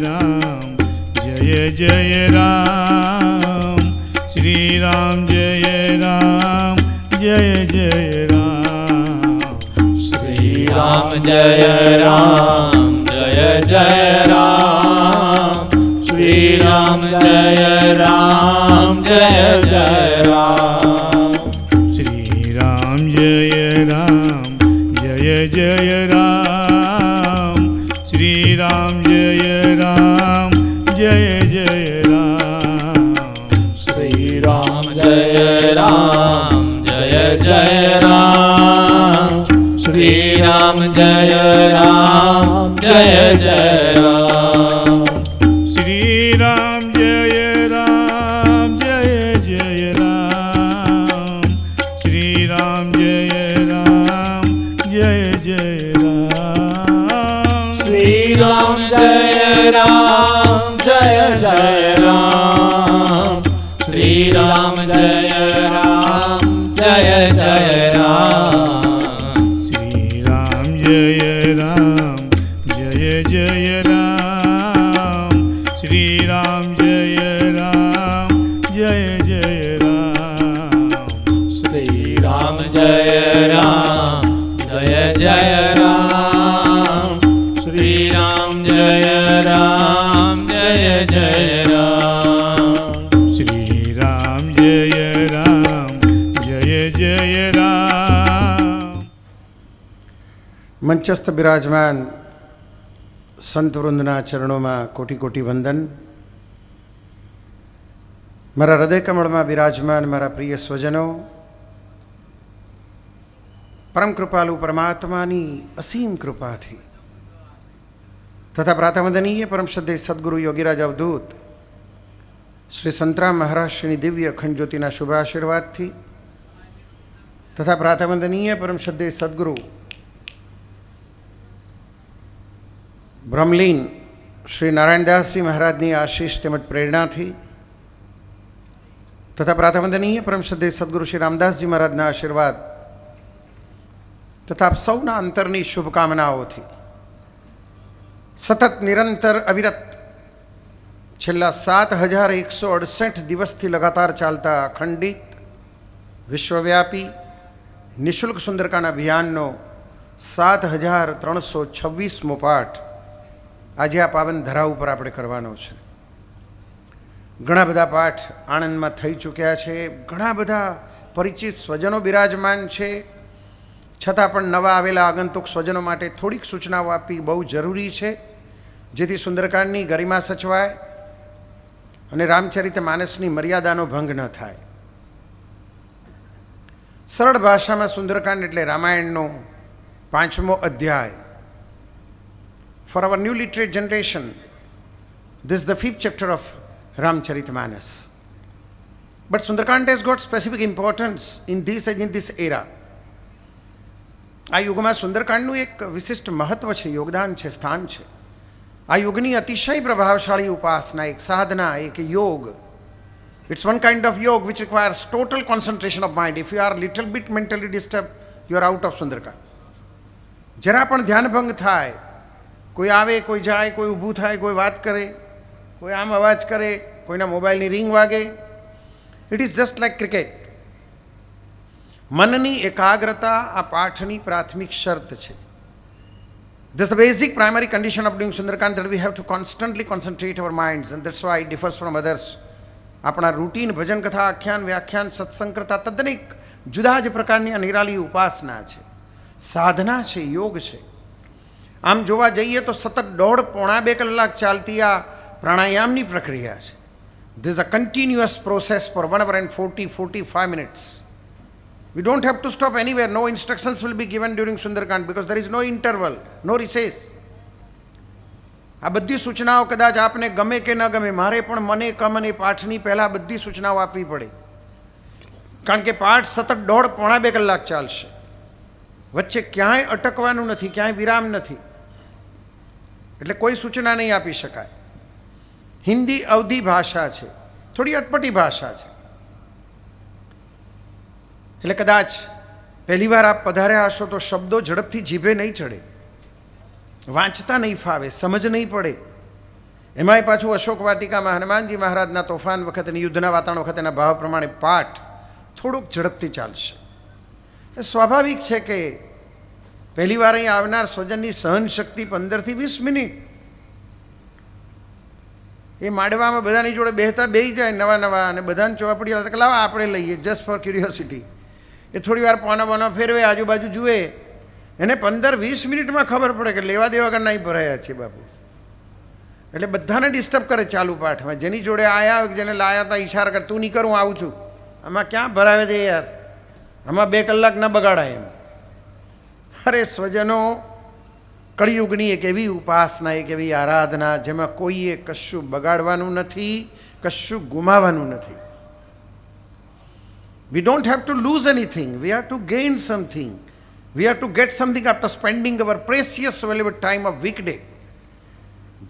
રામ જય જય રામ શ્રી રામ જય રામ જય જય રામ શ્રી રામ જય રામ જય જય રામ શ્રી રામ જય રામ જય જય રામ શ્રી રામ જય રામ જય જય રામ શ્રી રામ જય રામ જય જય રામ શ્રી રામ જય રામ જય જય રામ શ્રી રામ જય રામ જય જય રામ શ્રી રામ જય રામ જય જય રામ શ્રી રામ જય રામ જય જય રામ શ્રી રામ જય રામ જય જય રામ શ્રી રામ જય રામ જય જય રામ શ્રી રામ જય રામ જય જય રામ શ્રી રામ જય રામ જય જય રામ શ્રી રામ જય રામ જય જય રામ શ્રી રામ જય રામ જય જય રામ શ્રી રામ જય રામ જય જય રામ. મંચસ્થ બિરાજમાન સંત વૃંદના ચરણોમાં કોટી કોટી વંદન. મારા હૃદય કમળમાં બિરાજમાન મારા પ્રિય સ્વજનો, પરમ કૃપાલુ પરમાત્માની અસીમ કૃપાથી તથા પ્રાતવંદનીય પરમ શ્રદ્ધેય સદગુરુ યોગીરાજ અવધૂત શ્રી સંતરામ મહારાજશ્રીની દિવ્ય અખંડ જ્યોતિના શુભાશીર્વાદથી તથા પ્રાતવંદનીય પરમ શ્રદ્ધેય સદગુરુ બ્રહ્મલીન શ્રી નારાયણદાસજી મહારાજની આશીષ તેમજ પ્રેરણાથી તથા પ્રાતવંદનીય પરમ શ્રદ્ધેય સદગુરુ શ્રી રામદાસજી મહારાજના આશીર્વાદ તથા આપ સૌના અંતરની શુભકામનાઓથી સતત નિરંતર અવિરત છેલ્લા 7168 દિવસથી લગાતાર ચાલતા અખંડિત વિશ્વવ્યાપી નિઃશુલ્ક સુંદરકાંડ અભિયાનનો 7326મો પાઠ આજે આ પાવન ધરા ઉપર આપણે કરવાનો છે. ઘણા બધા પાઠ આણંદમાં થઈ ચૂક્યા છે, ઘણા બધા પરિચિત સ્વજનો બિરાજમાન છે, છતાં પણ નવા આવેલા આગંતુક સ્વજનો માટે થોડીક સૂચનાઓ આપવી બહુ જરૂરી છે, જેથી સુંદરકાંડની ગરિમા સચવાય અને રામચરિત માનસની મર્યાદાનો ભંગ ન થાય. સરળ ભાષામાં સુંદરકાંડ એટલે રામાયણનો 5મો અધ્યાય. For our new literate generation, this is the 5th chapter of Ramcharitmanas. But Sundarkand has got specific importance in this age, in this era. આ યુગમાં સુંદરકાંડનું એક વિશિષ્ટ મહત્વ છે, યોગદાન છે, સ્થાન છે. આ યુગની અતિશય પ્રભાવશાળી ઉપાસના, એક સાધના, એક યોગ. It's one kind of yoga which requires total concentration of mind. If you are little bit mentally disturbed, you are out of Sundarkand. જરા પણ ધ્યાનભંગ થાય, કોઈ આવે, કોઈ જાય, કોઈ ઊભું થાય, કોઈ વાત કરે, કોઈ આમ અવાજ કરે, કોઈના મોબાઈલની રિંગ વાગે, it is just like cricket. મનની એકાગ્રતા આ પાઠની પ્રાથમિક શરત છે. This is the basic primary condition of doing Sundarkand, that we have to constantly concentrate our minds, and that's why it differs from others. આપણા રૂટીન ભજન કથા આખ્યાન વ્યાખ્યાન સત્સંગ કરતા તદ્દન એક જુદા જ પ્રકારની આ નિરાલી ઉપાસના છે, સાધના છે, યોગ છે. આમ જોવા જઈએ તો સતત 1.5-2 કલાક ચાલતી આ પ્રાણાયામની પ્રક્રિયા છે. This is a continuous process for 1 hour and 45 minutes. We don't have to stop anywhere. No instructions will be given during Sundarkand because there is no interval, no recess. આ બધી સૂચનાઓ કદાચ આપને ગમે કે ન ગમે, મારે પણ મને કમને પાઠની પહેલાં બધી સૂચનાઓ આપવી પડે, કારણ કે પાઠ સતત 1.5-2 કલાક ચાલશે. વચ્ચે ક્યાંય અટકવાનું નથી, ક્યાંય વિરામ નથી, એટલે કોઈ સૂચના નહીં આપી શકાય. હિન્દી અવધી ભાષા છે, થોડી અટપટી ભાષા છે, એટલે કદાચ પહેલી વાર આપ પધાર્યા હશો તો શબ્દો ઝડપથી જીભે નહીં ચડે, વાંચતા નહીં ફાવે, સમજ નહીં પડે, એમાંય પાછું અશોક વાટિકામાં હનુમાનજી મહારાજના તોફાન વખતે અને યુદ્ધના વાતાવરણ વખતેના ભાવ પ્રમાણે પાઠ થોડુંક ઝડપથી ચાલશે. એ સ્વાભાવિક છે કે પહેલી વાર અહીં આવનાર સ્વજનની સહનશક્તિ 15 થી 20 મિનિટ. એ માડવામાં બધાની જોડે બેહી જાય નવા નવા, અને બધાને ચોપડી કે લાવો આપણે લઈએ જસ્ટ ફોર ક્યુરિયોસિટી. એ થોડી વાર પોનો ફેરવે, આજુબાજુ જુએ, એને 15-20 મિનિટમાં ખબર પડે કે લેવા દેવા વગર નહીં ભરાયા છે બાપુ. એટલે બધાને ડિસ્ટર્બ કરે ચાલુ પાઠમાં. જેની જોડે આવ્યા હોય, જેને લાયા હતા, ઈશારા કરે તું નહીં કરું આવું છું. આમાં ક્યાં ભરાવે છે યાર, આમાં 2 કલાક ન બગાડાય એમ. અરે સ્વજનો, કળિયુગની એક એવી ઉપાસના, એક એવી આરાધના જેમાં કોઈએ કશું બગાડવાનું નથી, કશું ગુમાવવાનું નથી. We don't have to lose anything. We have to gain something. We have to get something after spending our precious valuable time of weekday.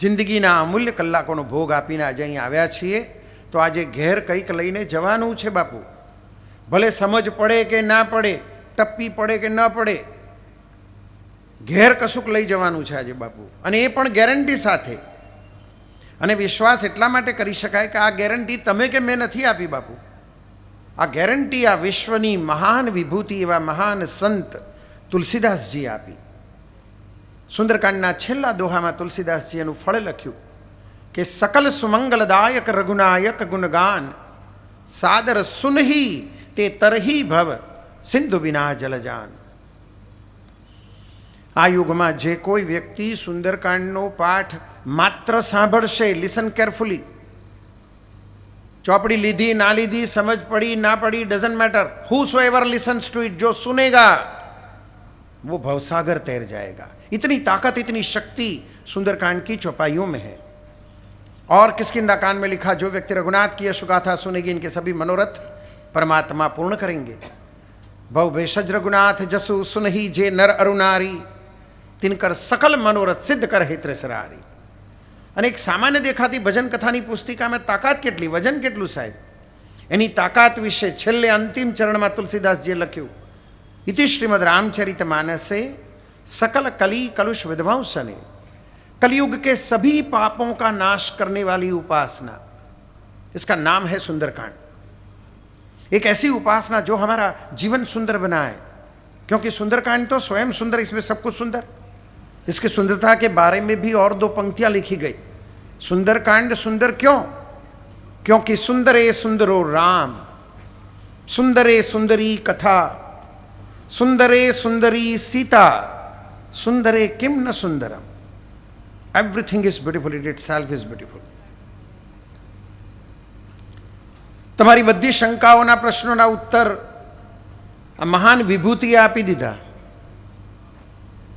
જિંદગીના અમૂલ્ય કલાકોનો ભોગ આપીને આજે અહીં આવ્યા છીએ, તો આજે ઘેર કંઈક લઈને જવાનું છે બાપુ. ભલે સમજ પડે કે ના પડે, ટપ્પી પડે કે ન પડે, ઘેર કશુંક લઈ જવાનું છે આજે બાપુ. અને એ પણ ગેરંટી સાથે. અને વિશ્વાસ એટલા માટે કરી શકાય કે આ ગેરંટી તમે કે મેં નથી આપી બાપુ. આ ગેરંટી આ વિશ્વની મહાન વિભૂતિ એવા મહાન સંત તુલસીદાસજી આપી. સુંદરકાંડના છેલ્લા દોહામાં તુલસીદાસજી એનું ફળ લખ્યું કે સકલ સુમંગલદાયક રઘુનાયક ગુણગાન સાદર સુનહી તે તરહી ભવ સિંધુ વિના જલજાન. આ યુગમાં જે કોઈ વ્યક્તિ સુંદરકાંડનો પાઠ માત્ર સાંભળશે, લિસન કેરફુલી, ચોપડી લીધી ના લીધી, સમજ પડી ના પડી, doesn't matter, whosoever listens to it, जो सुनेगा वो भवसागर तैर जाएगा. इतनी ताकत, इतनी शक्ति सुंदरकांड की चौपाइयों में है. और किसकिंदा कांड में लिखा, जो व्यक्ति रघुनाथ की यशगाथा सुनेगी इनके सभी मनोरथ परमात्मा पूर्ण करेंगे. भव भेषज रघुनाथ जसु सुनही जे नर अरुनारी, तिनकर सकल मनोरथ सिद्ध कर हे ત્રેસરારી. અને એક સામાન્ય દેખાતી ભજન કથાની પુસ્તિકામાં તાકાત કેટલી, વજન કેટલું સાહેબ, એની તાકાત વિશે છેલ્લે અંતિમ ચરણમાં તુલસીદાસજીએ લખ્યું, इति श्रीमद् रामचरित मानसे सकल कली कलुष विध्वंसने, कलयुग के सभी पापों का नाश करने वाली उपासना. इसका नाम है सुंदरकांड. एक ऐसी उपासना जो हमारा जीवन सुंदर बनाए, क्योंकि सुंदरकांड तो स्वयं सुंदर, इसमें सब कुछ सुंदर. इसकी सुंदरता के बारे में भी और 2 पंक्तियां लिखी गई. सुंदरकांड सुंदर क्यों? क्योंकि सुंदरे सुंदरो राम, सुंदरे सुंदरी कथा, सुंदरे सुंदरी सीता, सुंदरे किम न Sundaram. Everything is beautiful, it itself is beautiful. તમારી બધી શંકાઓના પ્રશ્નોના ઉત્તર આ મહાન વિભૂતિએ આપી દીધા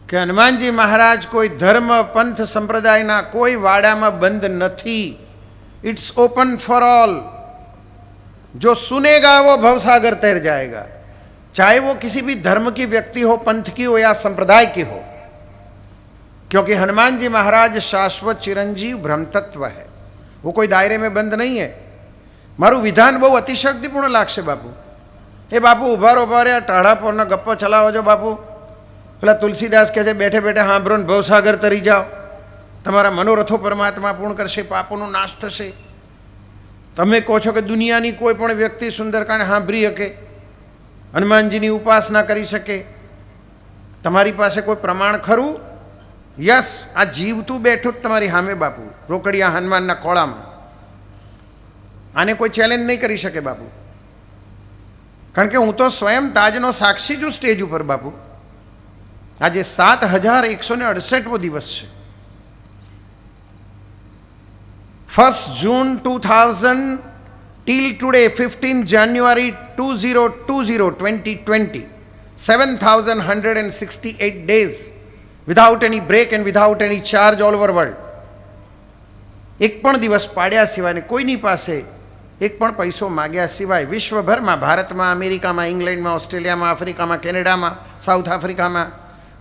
કે હનુમાનજી મહારાજ કોઈ ધર્મ પંથ સંપ્રદાયના કોઈ વાડામાં બંધ નથી. It's open for all. जो सुनेगा वो भवसागर तैर जाएगा, चाहे वो किसी भी धर्म की व्यक्ति हो, पंथ की हो या संप्रदाय की हो, क्योंकि हनुमान जी महाराज शाश्वत चिरंजीव ब्रह्मतत्व है. वो कोई दायरे में बंद नहीं है. मारू विधान बहु अतिशक्तिपूर्ण लागशे बापू. ए बापू उभा रे, टाढ़ा पोरना गप्पो चलावो जो बापू. પેલા તુલસીદાસ કહે છે બેઠે બેઠે સાંભળો ને ભવસાગર તરી જાઓ, તમારા મનોરથો પરમાત્મા પૂર્ણ કરશે, પાપોનો નાશ થશે. તમે કહો છો કે દુનિયાની કોઈ પણ વ્યક્તિ સુંદરકાંડ સાંભળી શકે, હનુમાનજીની ઉપાસના કરી શકે, તમારી પાસે કોઈ પ્રમાણ ખરું? યસ, આ જીવતું બેઠું જ તમારી સામે બાપુ, રોકડિયા હનુમાનના ખોળામાં. આને કોઈ ચેલેન્જ નહીં કરી શકે બાપુ, કારણ કે હું તો સ્વયં તાજનો સાક્ષી છું સ્ટેજ ઉપર બાપુ. આજે 7168મો દિવસ છે. 1 જૂન 2000 till today 15 January 2020 7,168 days without any break and without any charge all over world. એક પણ દિવસ પાડ્યા સિવાય, કોઈની પાસે એક પણ પૈસો માગ્યા સિવાય વિશ્વભરમાં, ભારતમાં, અમેરિકામાં, ઇંગ્લેન્ડમાં, ઓસ્ટ્રેલિયામાં, આફ્રિકામાં, કેનેડામાં, સાઉથ આફ્રિકામાં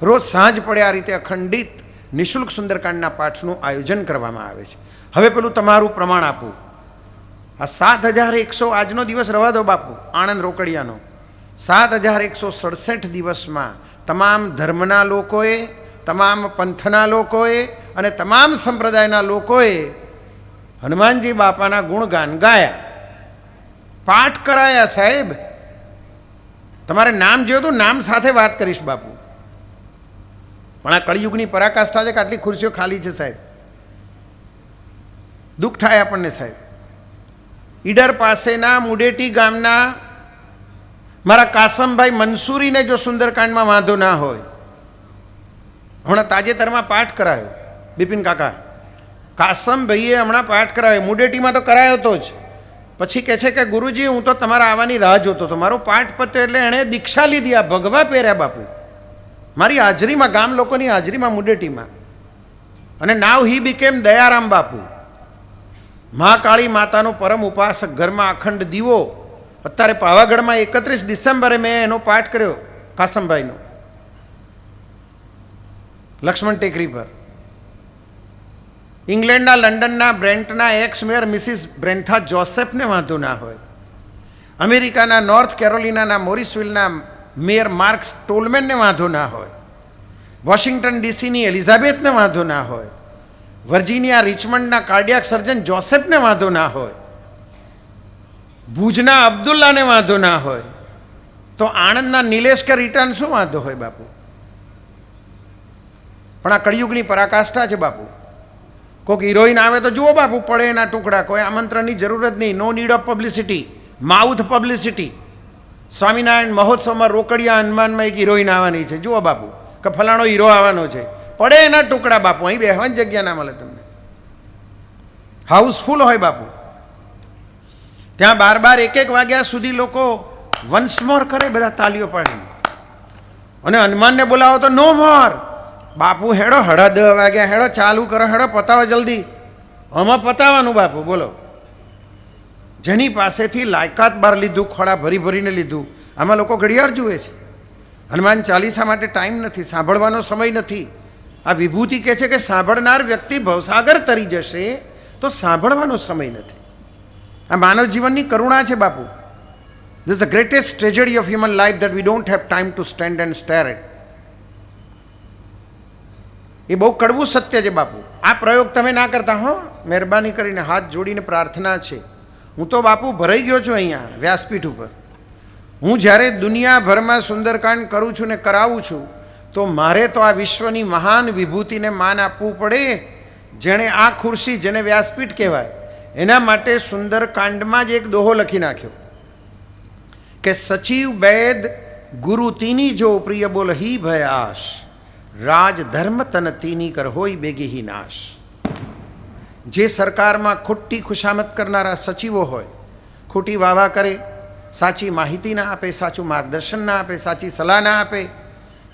રોજ સાંજ પડે આ રીતે અખંડિત નિઃશુલ્ક સુંદરકાંડના પાઠનું આયોજન કરવામાં આવે છે. હવે પેલું તમારું પ્રમાણ આપું. આ 7100 આજનો દિવસ રવા દો બાપુ, આણંદ રોકડિયાનો. 7167 દિવસમાં તમામ ધર્મના લોકોએ, તમામ પંથના લોકોએ અને તમામ સંપ્રદાયના લોકોએ હનુમાનજી બાપાના ગુણગાન ગાયા, પાઠ કરાયા. સાહેબ તમારે નામ જોયું તો નામ સાથે વાત કરીશ બાપુ, પણ આ કળિયુગની પરાકાષ્ઠા છે કે આટલી ખુરશીઓ ખાલી છે સાહેબ. દુઃખ થાય આપણને સાહેબ. ઈડર પાસેના મુડેટી ગામના મારા કાસમભાઈ મંસૂરીને જો સુંદરકાંડમાં વાંધો ના હોય, હમણાં તાજેતરમાં પાઠ કરાયો બિપિન કાકા, કાસમભાઈએ હમણાં પાઠ કરાયો, મુડેટીમાં તો કરાયો તો જ, પછી કહે છે કે ગુરુજી હું તો તમારા આવવાની રાહ જોતો હતો, મારો પાઠ પત્યો એટલે એણે દીક્ષા લીધી, આ ભગવા પહેર્યા બાપુ મારી હાજરીમાં, ગામ લોકોની હાજરીમાં મુડેટીમાં. અને નાવ હી બીકેમ દયારામ બાપુ, મહાકાળી માતાનો પરમ ઉપાસક, ઘરમાં અખંડ દીવો. અત્યારે પાવાગઢમાં 31 ડિસેમ્બરે મેં એનો પાઠ કર્યો કાસમભાઈનો, લક્ષ્મણ ટેકરી પર. ઇંગ્લેન્ડના લંડનના બ્રેન્ટના એક્સ મેયર મિસિસ બ્રેન્થા જોસેફને વાંધો ના હોય, અમેરિકાના નોર્થ કેરોલિનાના મોરિસવિલના મેયર માર્ક સ્ટોલમેનને વાંધો ના હોય, વોશિંગ્ટન ડીસીની એલિઝાબેથને વાંધો ના હોય, વર્જિનિયા રિચમન્ડના કાર્ડિયાક સર્જન જોસેફને વાંધો ના હોય, ભુજના અબ્દુલ્લાને વાંધો ના હોય, તો આણંદના નિલેશ કે રિટર્ન શું વાંધો હોય બાપુ? પણ આ કળિયુગની પરાકાષ્ઠા છે બાપુ. કોઈક હિરોઈન આવે તો જુઓ બાપુ, પડે એના ટુકડા, કોઈ આમંત્રણની જરૂર જ નહીં, no need of publicity, mouth publicity. Swaminarayan મહોત્સવમાં રોકડિયા હનુમાનમાં એક હિરોઈન આવવાની છે, જુઓ બાપુ, કે ફલાણો હીરો આવવાનો છે, પડે એના ટુકડા બાપુ, અહીં બેહવાની જગ્યા ના મળે તમને, હાઉસફુલ હોય બાપુ. ત્યાં 12-1 વાગ્યા સુધી લોકો વન્સ મોર કરે, બધા તાલીઓ પાડી, અને હનુમાનને બોલાવો તો નો મોર બાપુ, હેડો 10:30 વાગ્યા, હેડો ચાલુ કરો, હેડો પતાવો જલ્દી. આમાં પતાવવાનું બાપુ બોલો. જેની પાસેથી લાયકાત બાર લીધું, ખોળા ભરી ભરીને લીધું, આમાં લોકો ઘડિયાળ જુએ છે. હનુમાન ચાલીસા માટે ટાઈમ નથી, સાંભળવાનો સમય નથી. આ વિભૂતિ કહે છે કે સાંભળનાર વ્યક્તિ ભવસાગર તરી જશે, તો સાંભળવાનો સમય નથી. આ માનવ જીવનની કરુણા છે બાપુ. This is the greatest tragedy of human life that we don't have time to stand and stare at. એ બહુ કડવું સત્ય છે બાપુ. આ પ્રયોગ તમે ના કરતા હો, મહેરબાની કરીને હાથ જોડીને પ્રાર્થના છે. હું તો બાપુ ભરાઈ ગયો છું અહીંયા વ્યાસપીઠ ઉપર. હું જ્યારે દુનિયાભરમાં સુંદરકાંડ કરું છું ને કરાવું છું, તો મારે તો આ વિશ્વની મહાન વિભૂતિને માન આપવું પડે, જેણે આ ખુરશી, જેને વ્યાસપીઠ કહેવાય, એના માટે સુંદરકાંડમાં જ એક દોહો લખી નાખ્યો કે સચિવ વૈદ ગુરુ તીની જો પ્રિય બોલ હી ભયાશ, રાજ ધર્મ તન તીની કર હોય બેગી હી નાશ. જે સરકારમાં ખોટી ખુશામત કરનારા સચિવો હોય, ખોટી વાવા કરે, સાચી માહિતી ના આપે, સાચું માર્ગદર્શન ના આપે, સાચી સલાહ ના આપે,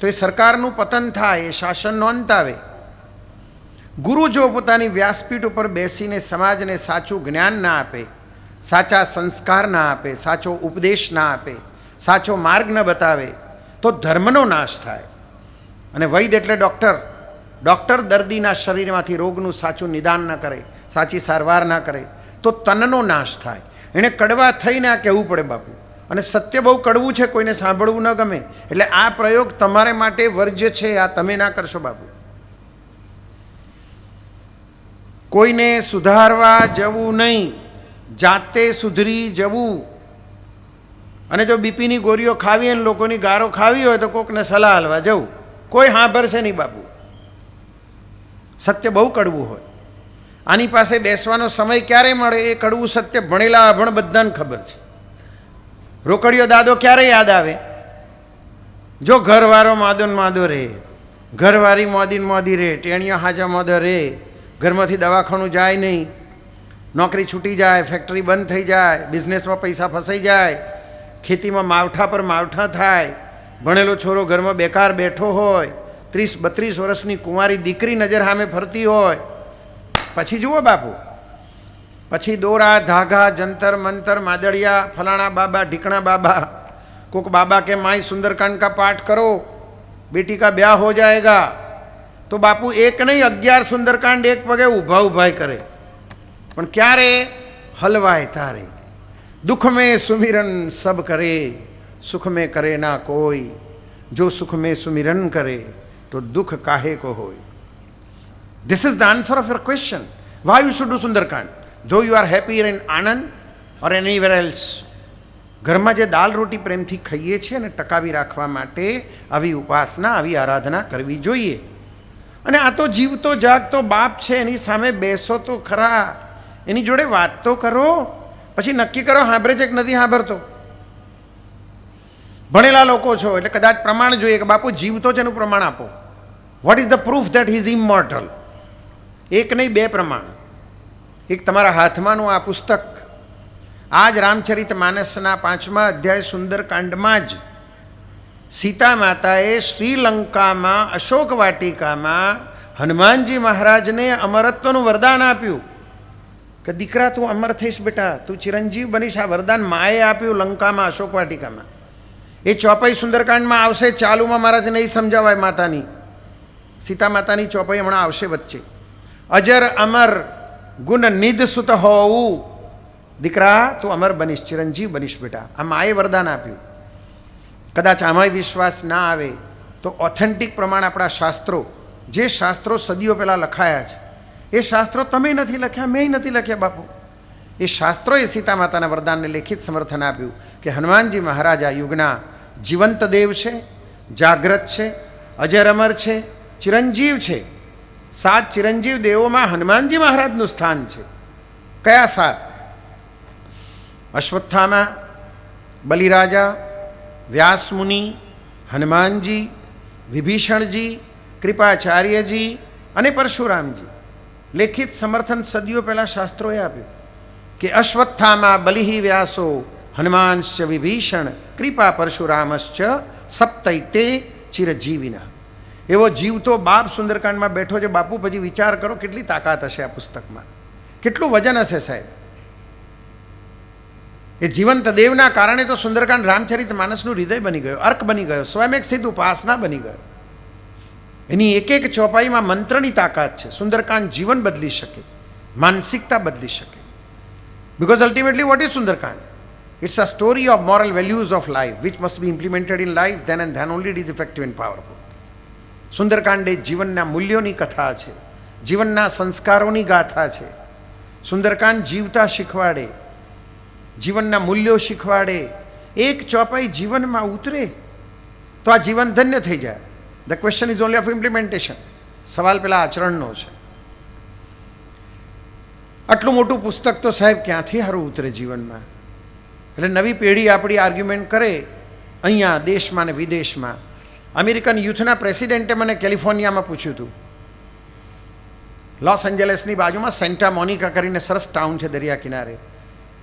તો એ સરકારનું પતન થાય, એ શાસનનો અંત આવે. ગુરુ જો પોતાની વ્યાસપીઠ ઉપર બેસીને સમાજને સાચું જ્ઞાન ના આપે, સાચા સંસ્કાર ના આપે, સાચો ઉપદેશ ના આપે, સાચો માર્ગ ન બતાવે, તો ધર્મનો નાશ થાય. અને વૈદ એટલે ડૉક્ટર, ડૉક્ટર દર્દીના શરીરમાંથી રોગનું સાચું નિદાન ન કરે, સાચી સારવાર ના કરે, તો તનનો નાશ થાય. એણે કડવા થઈને આ કહેવું પડે બાપુ. અને સત્ય બહુ કડવું છે, કોઈને સાંભળવું ન ગમે. એટલે આ પ્રયોગ તમારે માટે વર્જ્ય છે, આ તમે ના કરશો બાપુ. કોઈને સુધારવા જવું નહીં, જાતે સુધરી જવું. અને જો બીપીની ગોળીઓ ખાવી અને લોકોની ગારો ખાવી હોય તો કોકને સલાહ હાલવા જવું, કોઈ સાંભળશે નહીં બાપુ. સત્ય બહુ કડવું હોય. આની પાસે બેસવાનો સમય ક્યારે મળે, એ કડવું સત્ય ભણેલા અભણ બધાને ખબર છે. રોકડીયો દાદો ક્યારે યાદ આવે? જો ઘરવાળો માદો ને માદો રહે, ઘરવાળી મોદી ને મોદી રહે, ટેણીઓ હાજા મોદો રહે, ઘરમાંથી દવાખાનું જાય નહીં, નોકરી છૂટી જાય, ફેક્ટરી બંધ થઈ જાય, બિઝનેસમાં પૈસા ફસાઈ જાય, ખેતીમાં માવઠા પર માવઠા થાય, ભણેલો છોરો ઘરમાં બેકાર બેઠો હોય, 30-32 વર્ષની કુંવારી દીકરી નજર સામે ફરતી હોય, પછી જુઓ બાપુ, પછી દોરા ધાગા જંતર મંતર માદળિયા ફલાણા બાબા ઢીકણા બાબા, કોક બાબા કે माई सुंदरकांड का पाठ करो बेटी का ब्याह हो जाएगा, तो बापू एक नहीं 11 सुंदरकांड एक पगे ઊભા ઊભા કરે. પણ ક્યારે હલવાય તારે, दुख में सुमिरन सब करे, सुख में करे ना कोई, जो सुख में सुमिरन करे तो दुख काहे को होय. This is the answer of your question. Why you should do Sundarkand? ધો you are happy in Anand or anywhere else. ઘરમાં જે દાલ રોટી પ્રેમથી ખાઈએ છીએ અને ટકાવી રાખવા માટે આવી ઉપાસના, આવી આરાધના કરવી જોઈએ. અને આ તો જીવતો જાગતો બાપ છે, એની સામે બેસો તો ખરા, એની જોડે વાત તો કરો, પછી નક્કી કરો સાંભળે છે કે નથી સાંભળતો. ભણેલા લોકો છો એટલે કદાચ પ્રમાણ જોઈએ કે બાપુ જીવતો છે એનું પ્રમાણ આપો. What is the proof that he is ઇમોર્ટલ? એક નહીં, બે પ્રમાણ. એક તમારા હાથમાંનું આ પુસ્તક, આ જ રામચરિત માનસના 5મા અધ્યાય સુંદરકાંડમાં જ સીતા માતાએ શ્રીલંકામાં અશોક વાટિકામાં હનુમાનજી મહારાજને અમરત્વનું વરદાન આપ્યું કે દીકરા તું અમર થઈશ બેટા, તું ચિરંજીવ બનીશ. આ વરદાન માએ આપ્યું લંકામાં અશોક વાટિકામાં. એ ચોપાઈ સુંદરકાંડમાં આવશે, ચાલુમાં મારાથી નહીં સમજાવાય. માતાની, સીતા માતાની ચોપાઈ હમણાં આવશે વચ્ચે. અજર અમર ગુણ નિધ સુત હોવું, દીકરા તું અમર બનીશ, ચિરંજીવ બનીશ બેટા. આ માએ વરદાન આપ્યું. કદાચ આમાંય વિશ્વાસ ના આવે તો ઓથેન્ટિક પ્રમાણ આપણા શાસ્ત્રો, જે શાસ્ત્રો સદીઓ પહેલાં લખાયા છે, એ શાસ્ત્રો તમે નથી લખ્યા, મેં નથી લખ્યા બાપુ. એ શાસ્ત્રોએ સીતા માતાના વરદાનને લેખિત સમર્થન આપ્યું કે હનુમાનજી મહારાજ આ યુગના જીવંત દેવ છે, જાગ્રત છે, અજર અમર છે, ચિરંજીવ છે. 7 ચિરંજીવ દેવોમાં હનુમાનજી મહારાજનું સ્થાન છે. કયા 7? અશ્વત્થામા, બલિરાજા, વ્યાસમુનિ, હનુમાનજી, વિભીષણજી, કૃપાચાર્યજી અને પરશુરામજી. લેખિત સમર્થન સદીઓ પહેલાં શાસ્ત્રોએ આપ્યું કે અશ્વત્થામા બલિ વ્યાસો હનુમાનશ્ચ વિભીષણ કૃપા પરશુરામશ્ચ સપ્તૈતે ચિરજીવિના. એવો જીવતો બાપ સુંદરકાંડમાં બેઠો છે બાપુ. પછી વિચાર કરો કેટલી તાકાત હશે આ પુસ્તકમાં, કેટલું વજન હશે સાહેબ. એ જીવંત દેવના કારણે તો સુંદરકાંડ રામચરિત માનસનું હૃદય બની ગયો, અર્ક બની ગયો, સ્વયં એક સિદ્ધ ઉપાસના બની ગયો. એની એક એક ચોપાઈમાં મંત્રની તાકાત છે. સુંદરકાંડ જીવન બદલી શકે, માનસિકતા બદલી શકે. Because ultimately what is Sundarkand? It's a story of moral values of life which must be implemented in life, then and then only it is effective and powerful. Sundarkand એ જીવનના મૂલ્યોની કથા છે, જીવનના સંસ્કારોની ગાથા છે. સુંદરકાંડ જીવતા શીખવાડે, જીવનના મૂલ્યો શીખવાડે. એક ચોપાઈ જીવનમાં ઉતરે તો આ જીવન ધન્ય થઈ જાય. The question is only of implementation. સવાલ પેલા આચરણનો છે. આટલું મોટું પુસ્તક તો સાહેબ ક્યાંથી સારું ઉતરે જીવનમાં? એટલે નવી પેઢી આપણી આર્ગ્યુમેન્ટ કરે અહીંયા દેશમાં ને વિદેશમાં. અમેરિકન યુથના પ્રેસિડેન્ટે મને કેલિફોર્નિયામાં પૂછ્યું હતું, લોસ એન્જલસની બાજુમાં સેન્ટા મોનિકા કરીને સરસ ટાઉન છે દરિયા કિનારે.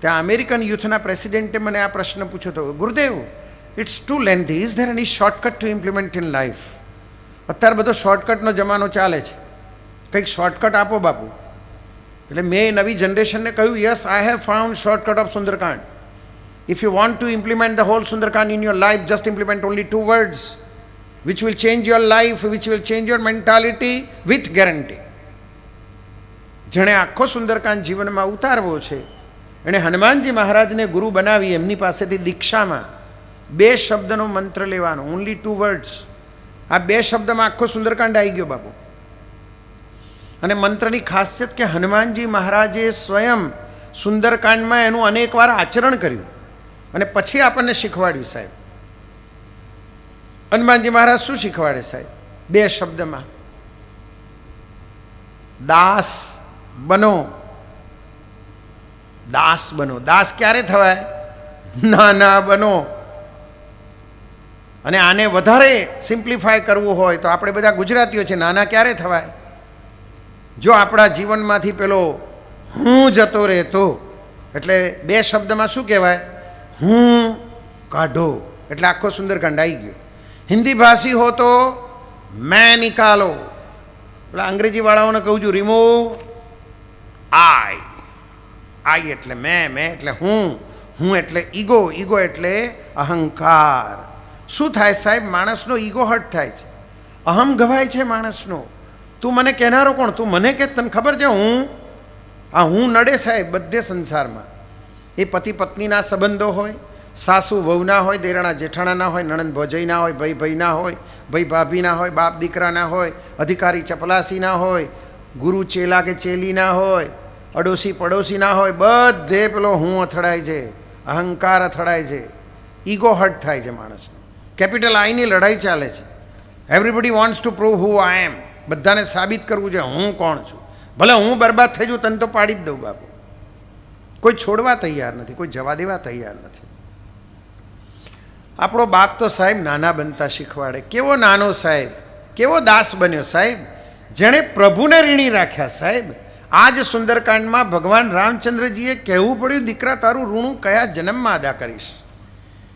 ત્યાં અમેરિકન યુથના પ્રેસિડેન્ટે મને આ પ્રશ્ન પૂછ્યો હતો, Gurudev it's too lengthy, is there any shortcut to implement in life? અત્યારે બધો શોર્ટકટનો જમાનો ચાલે છે, કંઈક શોર્ટકટ આપો બાપુ. એટલે મેં નવી જનરેશનને કહ્યું, yes I have found shortcut of Sundarkand. If you want to implement the whole Sundarkand in your life, just implement only 2 words which will change your life, which will change your mentality with guarantee. જેણે આખો સુંદરકાંડ જીવનમાં ઉતારવો છે એણે હનુમાનજી મહારાજને ગુરુ બનાવી એમની પાસેથી દીક્ષામાં 2 શબ્દનો મંત્ર લેવાનો, ઓનલી 2 words. આ 2 શબ્દમાં આખો સુંદરકાંડ આવી ગયો બાપુ. અને મંત્રની ખાસિયત કે હનુમાનજી મહારાજે સ્વયં સુંદરકાંડમાં એનું અનેકવાર આચરણ કર્યું અને પછી આપણને શીખવાડ્યું સાહેબ. હનુમાનજી મહારાજ શું શીખવાડે સાહેબ? 2 શબ્દમાં, દાસ બનો. દાસ બનો. દાસ ક્યારે થવાય? નાના બનો. અને આને વધારે સિમ્પ્લિફાય કરવું હોય તો આપણે બધા ગુજરાતીઓ છે, નાના ક્યારે થવાય? જો આપણા જીવનમાંથી પેલો હું જતો રહે તો. એટલે 2 શબ્દમાં શું કહેવાય? હું કાઢો. એટલે આખો સુંદરકાંડ આવી ગયો. હિન્દી ભાષી હો તો મેં નિકાલો. પેલા અંગ્રેજી વાળાઓને કહું છું, રિમૂવ આઈ. આઈ એટલે મેં, મેં એટલે હું એટલે ઈગો, ઈગો એટલે અહંકાર. શું થાય સાહેબ? માણસનો ઈગો હર્ટ થાય છે, અહમ ગવાય છે માણસનો. તું મને કહેનારો કોણ? તું મને કે તને ખબર છે હું નડે સાહેબ બધે સંસારમાં. એ પતિ પત્નીના સંબંધો હોય, સાસુ વહુના હોય, દેરાણા જેઠાણાના હોય, નણંદ ભોજઈના હોય, ભાઈ ભાઈના હોય, ભાઈ ભાભીના હોય, બાપ દીકરાના હોય, અધિકારી ચપલાસીના હોય, ગુરુ ચેલા કે ચેલીના હોય, અડોશી પડોશી ના હોય, બધે પેલો હું અથડાય છે, અહંકાર અથડાય છે, ઈગો હર્ટ થાય છે માણસનો. કેપિટલ આઈની લડાઈ ચાલે છે. એવરીબડી વોન્ટ્સ ટુ પ્રૂવ હુ આઈ એમ. બધાને સાબિત કરવું છે હું કોણ છું. ભલે હું બરબાદ થઈ જાઉં તને તો પાડી જ દઉં બાપુ. કોઈ છોડવા તૈયાર નથી, કોઈ જવા દેવા તૈયાર નથી. આપણો બાપ તો સાહેબ નાના બનતા શીખવાડે. કેવો નાનો સાહેબ, કેવો દાસ બન્યો સાહેબ, જેણે પ્રભુને ઋણી રાખ્યા સાહેબ. આ જ સુંદરકાંડમાં ભગવાન રામચંદ્રજીએ કહેવું પડ્યું, દીકરા તારું ઋણું કયા જન્મમાં અદા કરીશ.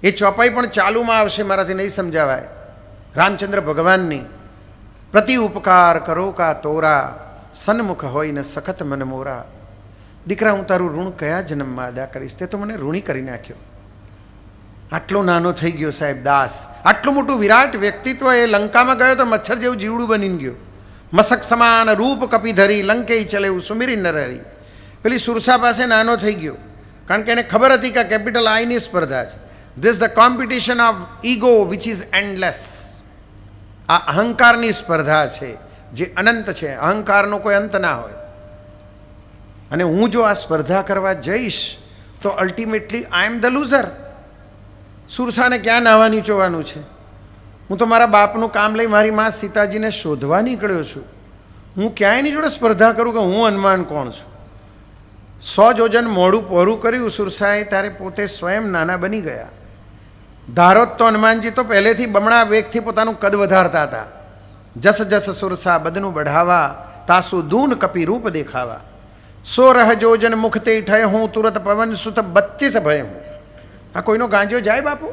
એ ચોપાઈ પણ ચાલુમાં આવશે, મારાથી નહીં સમજાવાય. રામચંદ્ર ભગવાનની પ્રતિ ઉપકાર કરો કા તોરા, સન્મુખ હોય ને સખત મન મોરા. દીકરા હું તારું ઋણ કયા જન્મમાં અદા કરીશ, તે તો મને ઋણી કરી નાખ્યો. આટલો નાનો થઈ ગયો સાહેબ દાસ. આટલું મોટું વિરાટ વ્યક્તિત્વ. એ લંકામાં ગયો તો મચ્છર જેવું જીવડું બનીને ગયો. મસક સમાન રૂપ કપી ધરી, લંકે ચલે એવું સુમિરી નરહરી. પેલી સુરસા પાસે નાનો થઈ ગયો, કારણ કે એને ખબર હતી કે કેપિટલ આઈની સ્પર્ધા છે. This the competition of ego which is endless. આ અહંકારની સ્પર્ધા છે જે અનંત છે. અહંકારનો કોઈ અંત ના હોય. અને હું જો આ સ્પર્ધા કરવા જઈશ તો ultimately I am the loser. સુરસાને ક્યાં નાવા નીચોવાનું છે? હું તો મારા બાપનું કામ લઈ મારી મા સીતાજીને શોધવા નીકળ્યો છું. હું ક્યાંય એની જોડે સ્પર્ધા કરું કે હું હનુમાન કોણ છું. 100 યોજન મોડું પહોરું કર્યું સુરસાએ, ત્યારે પોતે સ્વયં નાના બની ગયા. ધારોત તો હનુમાનજી તો પહેલેથી બમણા વેગથી પોતાનું કદ વધારતા હતા. જસ જસ સુરસા બદનું બઢાવા, તાસુ દૂન કપી રૂપ દેખાવા. 16 યોજન મુખ તે ઠય હું, તુરત પવન સુત 32 ભય હું. આ કોઈનો ગાંજો જાય બાપુ?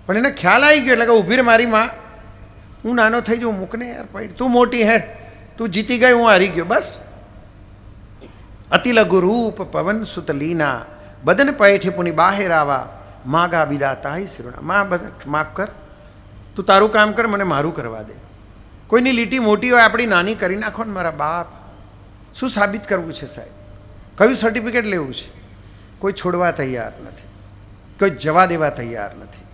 પણ એને ખ્યાલ આવી ગયો એટલે કે ઊભી રે મારી માં, હું નાનો થઈ જાઉં, મૂકને યાર પૈડ, તું મોટી હેડ, તું જીતી ગઈ, હું હારી ગયો. બસ અતિ લઘુ રૂપ પવન સુત લીના, બદન પૈઠે પુની બાહેર આવા, માગા બિદા તાહી સિરુણા. માં બસ માફ કર, તું તારું કામ કર, મને મારું કરવા દે. કોઈની લીટી મોટી હોય આપણી નાની કરી નાખો ને મારા બાપ. શું સાબિત કરવું છે સાહેબ? કયું સર્ટિફિકેટ લેવું છે? કોઈ છોડવા તૈયાર નથી, કોઈ જવા દેવા તૈયાર નથી.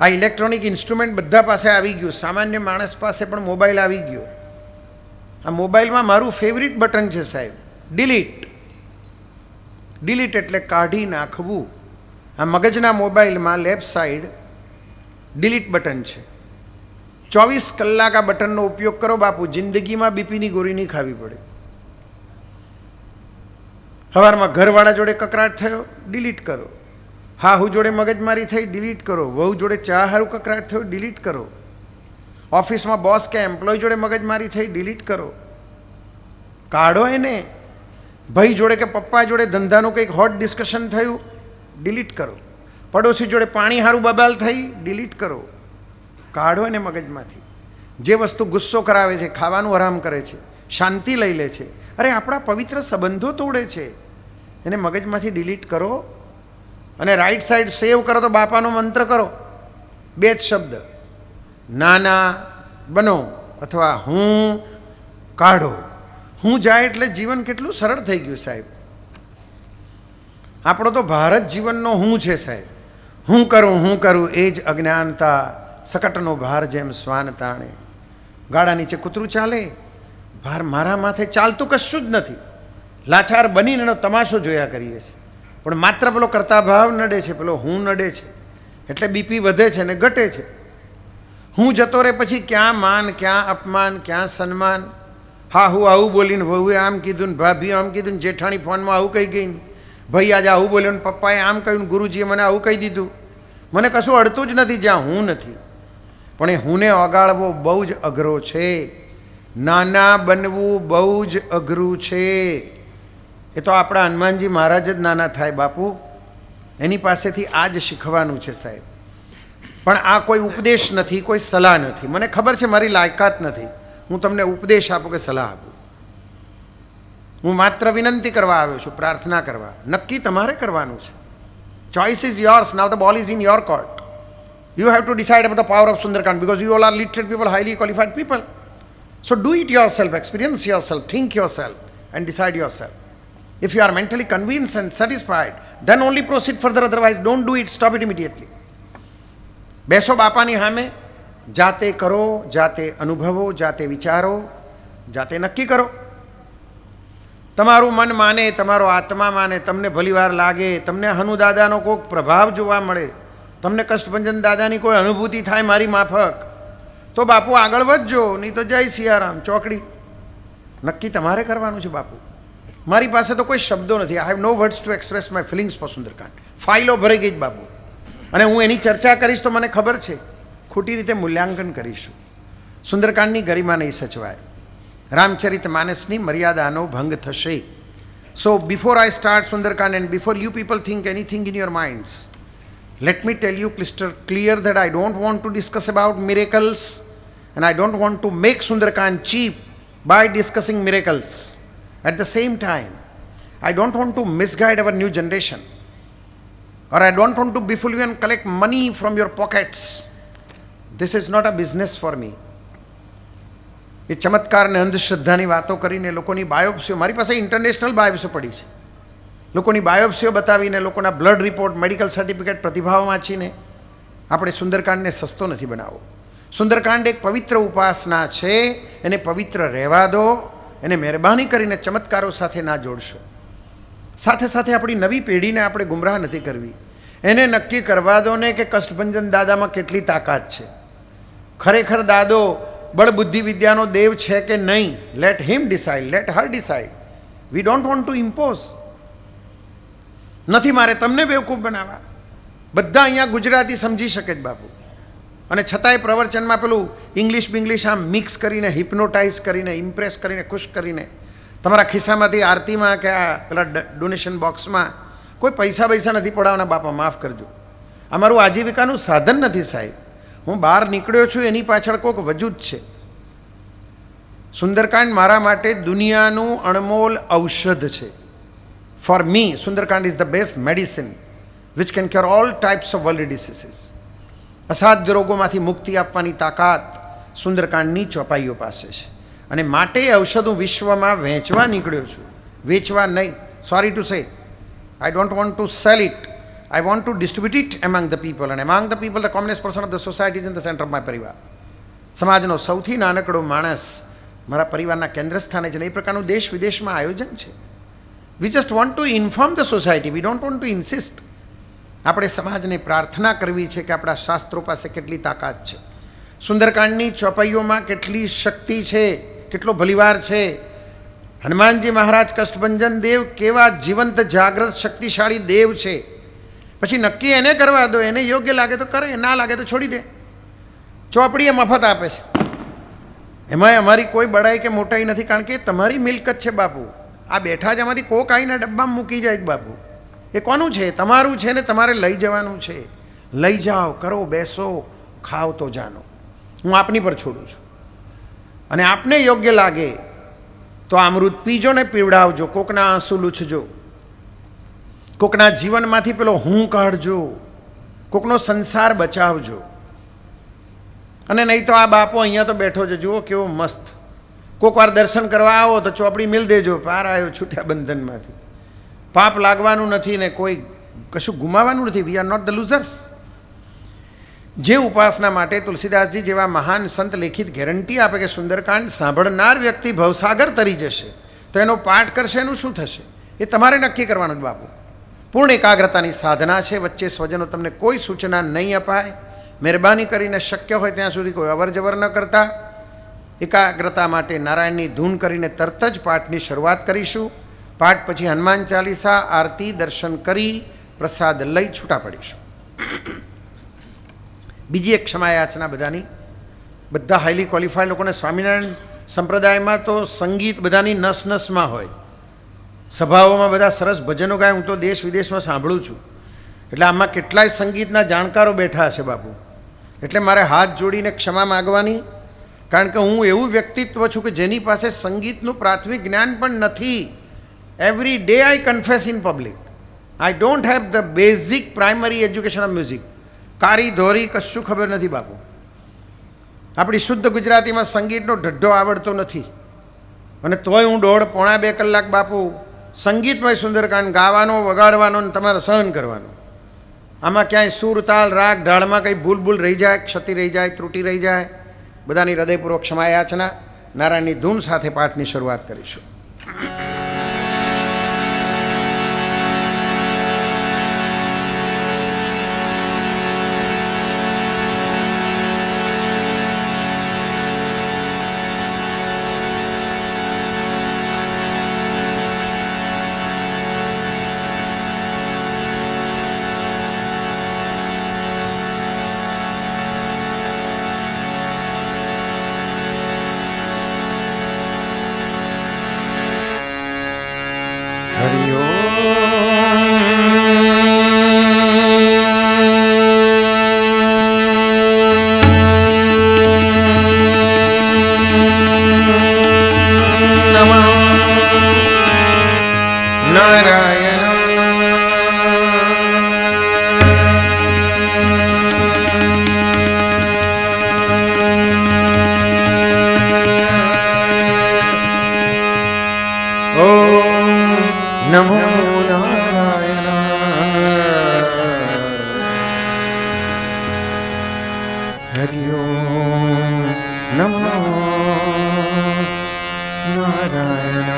આ ઇલેક્ટ્રોનિક ઇન્સ્ટ્રુમેન્ટ બધા પાસે આવી ગયું. સામાન્ય માણસ પાસે પણ મોબાઈલ આવી ગયો. આ મોબાઈલમાં મારું ફેવરિટ બટન છે સાહેબ, ડિલીટ. ડિલીટ એટલે કાઢી નાખવું. આ મગજના મોબાઈલમાં લેફ્ટ સાઈડ ડિલીટ બટન છે. 24 કલાક આ બટનનો ઉપયોગ કરો બાપુ, જિંદગીમાં બીપીની ગોળી નહીં ખાવી પડે. સવારમાં ઘરવાળા જોડે કકરાટ થયો, ડિલીટ કરો. હાહુ જોડે મગજમારી થઈ, ડિલીટ કરો. વહુ જોડે ચા હારું કકરાટ થયો, ડિલીટ કરો. ઓફિસમાં બોસ કે એમ્પ્લોય જોડે મગજમારી થઈ, ડિલીટ કરો. કાઢો એને. ભાઈ જોડે કે પપ્પા જોડે ધંધાનું કંઈક હોટ ડિસ્કશન થયું, ડિલીટ કરો. પડોશી જોડે પાણી હારું બબાલ થઈ, ડિલીટ કરો. કાઢો એને મગજમાંથી. જે વસ્તુ ગુસ્સો કરાવે છે, ખાવાનું આરામ કરે છે, શાંતિ લઈ લે છે, અરે આપણા પવિત્ર સંબંધો તોડે છે, એને મગજમાંથી ડિલીટ કરો. અને રાઈટ સાઈડ સેવ કરો તો બાપાનો મંત્ર કરો. 2 જ શબ્દ, નાના બનો અથવા હું કાઢો. હું જાય એટલે જીવન કેટલું સરળ થઈ ગયું સાહેબ. આપણો તો ભારત જીવનનો હું છે સાહેબ. હું કરું એ જ અજ્ઞાનતા, સકટનો ભાર જેમ શ્વાન તાણે. ગાડા નીચે કૂતરું ચાલે, ભાર મારા માથે ચાલતું કશું જ નથી. લાચાર બનીને એનો તમાશો જોયા કરીએ છીએ. પણ માત્ર પેલો કરતા ભાવ નડે છે, પેલો હું નડે છે, એટલે બીપી વધે છે ને ઘટે છે. હું જતો રહે પછી ક્યાં માન, ક્યાં અપમાન, ક્યાં સન્માન. હા હું આવું બોલીને વહુએ આમ કીધું ને ભાભીએ આમ કીધું ને જેઠાણી ફોનમાં આવું કહી ગઈ ને ભાઈ આજે આવું બોલ્યો ને પપ્પાએ આમ કહ્યું ને ગુરુજીએ મને આવું કહી દીધું. મને કશું અડતું જ નથી જ્યાં હું નથી. પણ એ હુંને ઓગાળવો બહુ જ અઘરો છે. નાના બનવું બહુ જ અઘરું છે. એ તો આપણા હનુમાનજી મહારાજ જ નાના થાય બાપુ. એની પાસેથી આ જ શીખવાનું છે સાહેબ. પણ આ કોઈ ઉપદેશ નથી, કોઈ સલાહ નથી. મને ખબર છે મારી લાયકાત નથી હું તમને ઉપદેશ આપું કે સલાહ આપું. હું માત્ર વિનંતી કરવા આવ્યો છું, પ્રાર્થના કરવા. નક્કી તમારે કરવાનું છે. Choice is yours. Now the ball is in your court. You have to decide about the power of Sundarkand because you all are literate people, highly qualified people. So do it yourself, experience yourself, think yourself and decide yourself. If you are mentally convinced and satisfied, then only proceed further, otherwise don't do it, stop it immediately. બેસો બાપાની સામે, જાતે કરો, જાતે અનુભવો, જાતે વિચારો, જાતે નક્કી કરો. તમારું મન માને, તમારો આત્મા માને, તમને ભલીવાર લાગે, તમને હનુદાદાનો કોઈક પ્રભાવ જોવા મળે, તમને કષ્ટભંજન દાદાની કોઈ અનુભૂતિ થાય મારી માફક, તો બાપુ આગળ વધજો, નહીં તો જય સિયારામ ચોકડી. નક્કી તમારે કરવાનું છે બાપુ. મારી પાસે તો કોઈ શબ્દો નથી. I have no words to express my feelings for Sundarkand. ફાઇલો ભરાઈ ગઈ જ બાપુ, અને હું એની ચર્ચા કરીશ તો મને ખબર છે ખોટી રીતે મૂલ્યાંકન કરીશું. સુંદરકાંડની ગરિમા નહીં સચવાય, રામચરિત માનસની મર્યાદાનો ભંગ થશે. સો before I start Sunderkand and before you people think anything in your minds, let me tell you crystal clear that I don't want to discuss about miracles, and I don't want to make Sundarkand cheap by discussing miracles. At the same time, I don't want to misguide our new generation, or I don't want to befool you and collect money from your pockets. This is not a business for me. એ ચમત્કાર અને અંધશ્રદ્ધાની વાતો કરીને લોકોની બાયોપ્સીઓ, મારી પાસે international બાયોપ્સીઓ પડી છે, લોકોની બાયોપ્સીઓ બતાવીને, લોકોના બ્લડ રિપોર્ટ, મેડિકલ સર્ટિફિકેટ, પ્રતિભાવ વાંચીને આપણે સુંદરકાંડને સસ્તો નથી બનાવવો. સુંદરકાંડ એક પવિત્ર ઉપાસના છે, એને પવિત્ર રહેવા દો, એને મહેરબાની કરીને ચમત્કારો સાથે ના જોડશો. સાથે સાથે આપણી નવી પેઢીને આપણે ગુમરાહ નથી કરવી. એને નક્કી કરવા દો ને કે કષ્ટભંજન દાદામાં કેટલી તાકાત છે. ખરેખર દાદો બળબુદ્ધિ વિદ્યાનો દેવ છે કે નહીં, let him decide, let her decide. We don't want to impose. નથી મારે તમને બેવકૂફ બનાવવા. બધા અહીંયા ગુજરાતી સમજી શકે જ બાપુ, અને છતાંય પ્રવચનમાં પેલું ઇંગ્લિશ આમ મિક્સ કરીને, હિપ્નોટાઇઝ કરીને, ઇમ્પ્રેસ કરીને, ખુશ કરીને તમારા ખિસ્સામાંથી આરતીમાં કે આ પેલા ડોનેશન બોક્સમાં કોઈ પૈસા નથી પડાવવાના. બાપા માફ કરજો, અમારું આજીવિકાનું સાધન નથી સાહેબ. હું બહાર નીકળ્યો છું એની પાછળ કોઈક વજૂદ છે. સુંદરકાંડ મારા માટે દુનિયાનું અણમોલ ઔષધ છે. For me, Sundarkand is the best medicine which can cure all types of worldly diseases. અસાધ્ય રોગોમાંથી મુક્તિ આપવાની તાકાત સુંદરકાંડની ચોપાઈઓ પાસે છે, અને માટે ઔષધ હું વિશ્વમાં વહેંચવા નીકળ્યો છું, વેચવા નહીં. Sorry to say, I don't want to sell it, I want to distribute it among the people, અને among the people the commonest person of the society is in the centre of my પરિવાર. સમાજનો સૌથી નાનકડો માણસ મારા પરિવારના કેન્દ્ર સ્થાને છે. એ પ્રકારનું દેશ વિદેશમાં આયોજન છે. We just want to inform the society, we don't want to insist. આપણે સમાજને પ્રાર્થના કરવી છે કે આપણા શાસ્ત્રો પાસે કેટલી તાકાત છે, સુંદરકાંડની ચોપાઈઓમાં કેટલી શક્તિ છે, કેટલો ભલીવાર છે. હનુમાનજી મહારાજ, કષ્ટભંજન દેવ કેવા જીવંત જાગ્રત શક્તિશાળી દેવ છે. પછી નક્કી એને કરવા દો, એને યોગ્ય લાગે તો કરે, ના લાગે તો છોડી દે. ચોપડી એ મફત આપે છે, એમાંય અમારી કોઈ બડાઈ કે મોટાઈ નથી, કારણ કે તમારી મિલકત છે બાપુ. આ બેઠા જ આમાંથી કોક આવીને ડબ્બામાં મૂકી જાય બાપુ, એ કોનું છે? તમારું છે ને, તમારે લઈ જવાનું છે. લઈ જાઓ, કરો, બેસો, ખાઓ તો જાનો. હું આપની પર છોડું છું, અને આપને યોગ્ય લાગે તો અમૃત પીજો ને પીવડાવજો, કોકના આંસુ લૂછજો, કોકના જીવનમાંથી પેલો હું કાઢજો, કોકનો સંસાર બચાવજો. અને નહીં તો આ બાપો અહીંયા તો બેઠો છે, જુઓ કેવો મસ્ત. કોઈક વાર દર્શન કરવા આવો તો ચોપડી મિલ દેજો, પાર આવ્યો છૂટ્યા બંધનમાંથી. પાપ લાગવાનું નથી ને કોઈ કશું ગુમાવાનું નથી. We are not the losers. જે ઉપાસના માટે તુલસીદાસજી જેવા મહાન સંત લેખિત ગેરંટી આપે કે સુંદરકાંડ સાંભળનાર વ્યક્તિ ભવસાગર તરી જશે, તો એનો પાઠ કરશે, એનું શું થશે એ તમારે નક્કી કરવાનું જ બાપુ. પૂર્ણ એકાગ્રતાની સાધના છે. વચ્ચે સ્વજનો તમને કોઈ સૂચના નહીં અપાય. મહેરબાની કરીને શક્ય હોય ત્યાં સુધી કોઈ અવર જવર ન કરતા. એકાગ્રતા માટે નારાયણની ધૂન કરીને તરત જ પાઠની શરૂઆત કરીશું. પાઠ પછી હનુમાન ચાલીસા, આરતી, દર્શન કરી પ્રસાદ લઈ છૂટા પડીશું. બીજી એક ક્ષમા યાચના બધાની, બધા હાઈલી ક્વોલિફાઈડ લોકોને સ્વામિનારાયણ સંપ્રદાયમાં તો સંગીત બધાની નસ નસમાં હોય. સભાઓમાં બધા સરસ ભજનો ગાય, હું તો દેશ વિદેશમાં સાંભળું છું. એટલે આમાં કેટલાય સંગીતના જાણકારો બેઠા હશે બાપુ. એટલે મારે હાથ જોડીને ક્ષમા માગવાની, કારણ કે હું એવું વ્યક્તિત્વ છું કે જેની પાસે સંગીતનું પ્રાથમિક જ્ઞાન પણ નથી. Every day I confess in public, I don't have the basic primary education of music. કારી ધોરી કશું ખબર નથી બાપુ. આપણી શુદ્ધ ગુજરાતીમાં સંગીતનો ઢઢ્ઢો આવડતો નથી, અને તોય હું 1.5-2 કલાક બાપુ સંગીતમય સુંદરકાંડ ગાવાનો, વગાડવાનો ને તમારે સહન કરવાનું. આમાં ક્યાંય સૂર, તાલ, રાગ, ઢાળમાં કંઈ ભૂલ રહી જાય, ક્ષતિ રહી જાય, ત્રુટિ રહી જાય, બધાની હૃદયપૂર્વક ક્ષમા યાચના. નારાયણની ધૂન સાથે પાઠની શરૂઆત કરીશું. नारायण हरि ओम नमो नारायण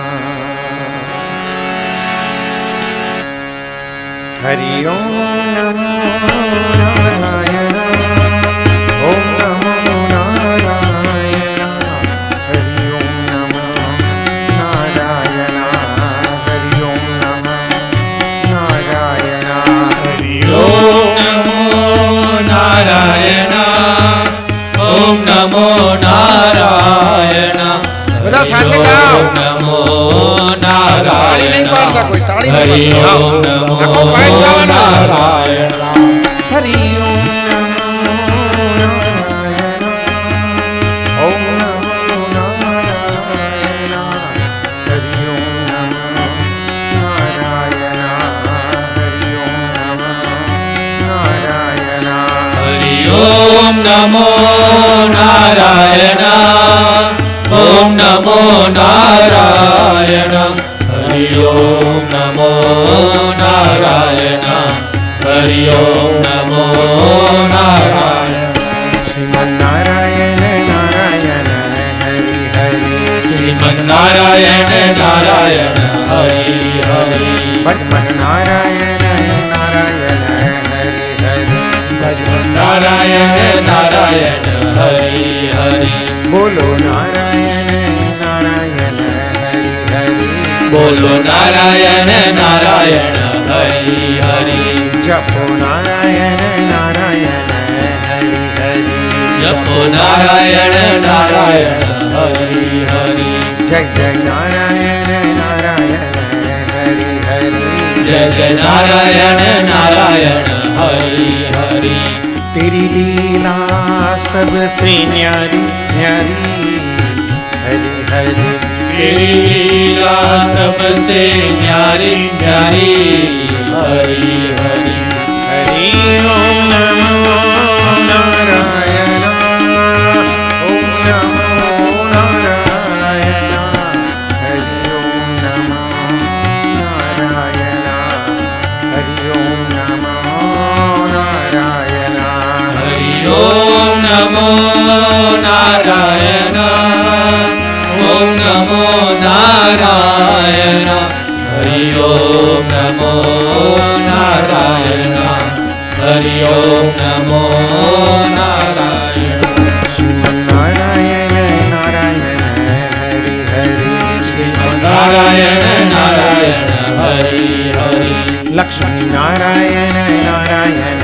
हरि ओम नमो नारायण ओम नमो नारायण हरि ओम नमो नारायण हरि ओम नमो नारायण हरि ओम नमो नारायण ओम नमो नारायण બધા સાથે ગાઓ ओम नमो તાળી નહીં नारायण પાડતા કોઈ તાળી નહીં हरि પાડતા ओम नमो આખો પાઠ ગાવાનો नारायण हरि ओम नमो नारायण ओम नमो नारायण हरि ओम नमो नारायण हरि ओम नमो नारायण हरि ओम नमो नारायण ओम नमो नारायण हरि ओम नमो नारायण हरि ओम नमो नारायण श्रीमन्नारायण नारायण हरि हरि श्रीमन्नारायण नारायण हरि हरि भजमन नारायण नारायण हरि हरि नारायण नारायण हरि हरि बोलो नारायण नारायण हरि हरि बोलो नारायण नारायण हरि हरि जपो नारायण नारायण हरि हरि जपो नारायण नारायण हरि हरि जय जय नारायण नारायण हरि हरि जय जय नारायण नारायण हरि हरि तेरी लीला सबसे न्यारी न्यारी हरि हरि तेरी लीला सबसे न्यारी न्यारी हरि हरि हरि ओम नमो नारायण ओम नमो नारायण हरि ओम नमो नारायण हरि ओम नमो नारायण हरि ओम नमो नारायण ओम नमो नारायण हरि ओम नमो नारायण हरि ओम नमो नारायण श्रीमन्नारायण नारायण हरि हरि नारायण नारायण हरि हरि लक्ष्मी नारायण नारायण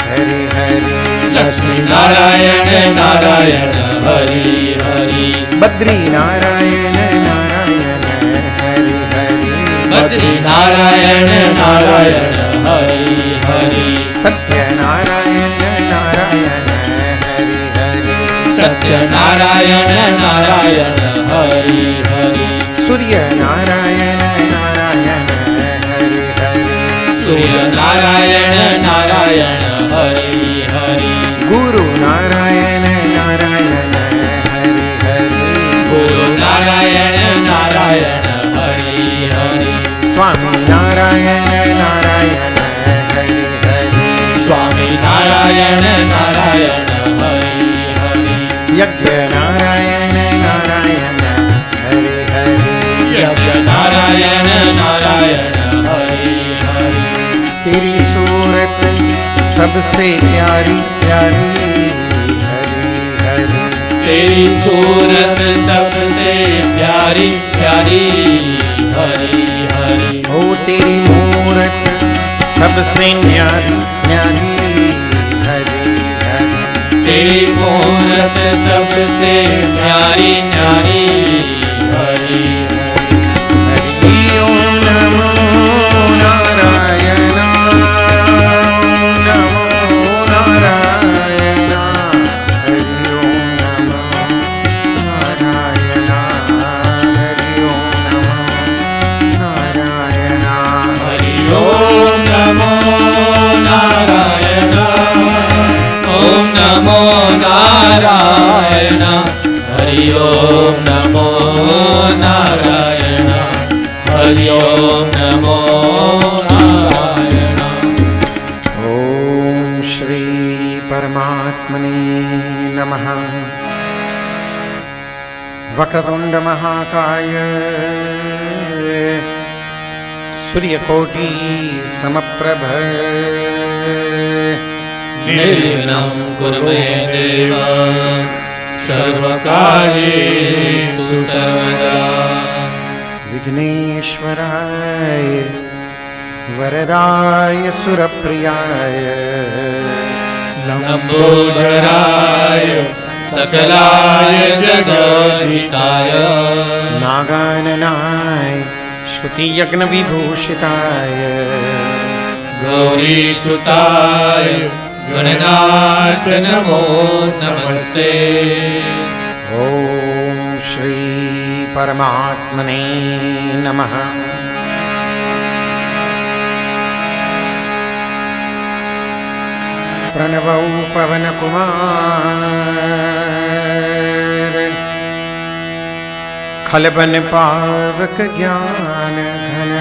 हरि हरि लक्ष्मी नारायण नारायण हरि हरि बद्री नारायण नारायण हरि हरि बद्री नारायण नारायण हरि हरि सत्य नारायण नारायण हरि हरि सत्य नारायण नारायण हरि हरि सूर्य नारायण नारायण हरि हरि सूर्य नारायण नारायण हरि हरि गुरु नारायण नारायण हरि हरि गुरु नारायण नारायण हरि हरि स्वामी नारायण नारायण हरि हरि स्वामी नारायण नारायण हरि हरि यज्ञ नारायण नारायण हरि हरि यज्ञ नारायण नारायण हरि हरि तेरी सूरत सबसे प्यारी प्यारी हरि हरि तेरी सूरत सबसे प्यारी प्यारी हरि हरि ओ तेरी मूरत सबसे न्यारी न्यारी हरि हरि तेरी मूरत सबसे प्यारी न्यारी हरि हरि ओम नमो नारायण नमो नारायण हरि ओम नमो नारायण हरि ओम नमो नारायण हरि ओम नमो नारायण ओम नमो नारायण हरि ओम नमो नारायण हरि ओम नमो वक्रतुंड महाकाय सूर्यकोटि समप्रभ निर्विघ्नं कुरु मे देव सर्वकार्येषु सर्वदा। विघ्नेश्वराय वरदाय सुरप्रियाय लंबोदराय सकलाय जगद्हिताय नागाननाय श्रुतियज्ञ विभूषिताय गौरीसुताय गणनाथ नमो नमस्ते। ओम श्री परमात्मने नमः। प्रणवौ पवन कुमार खलबन पावक ज्ञान घन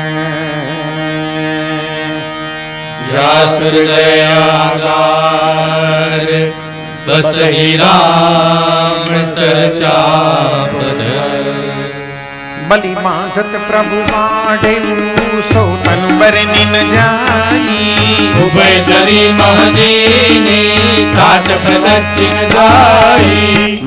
जासुर दयागार बसहि राम सरचापद। बलि बांधत प्रभु बाढ़ेऊ सो तनु बरनि न जाई उभय दरी महदीनी सात प्रदक्षिण दाई।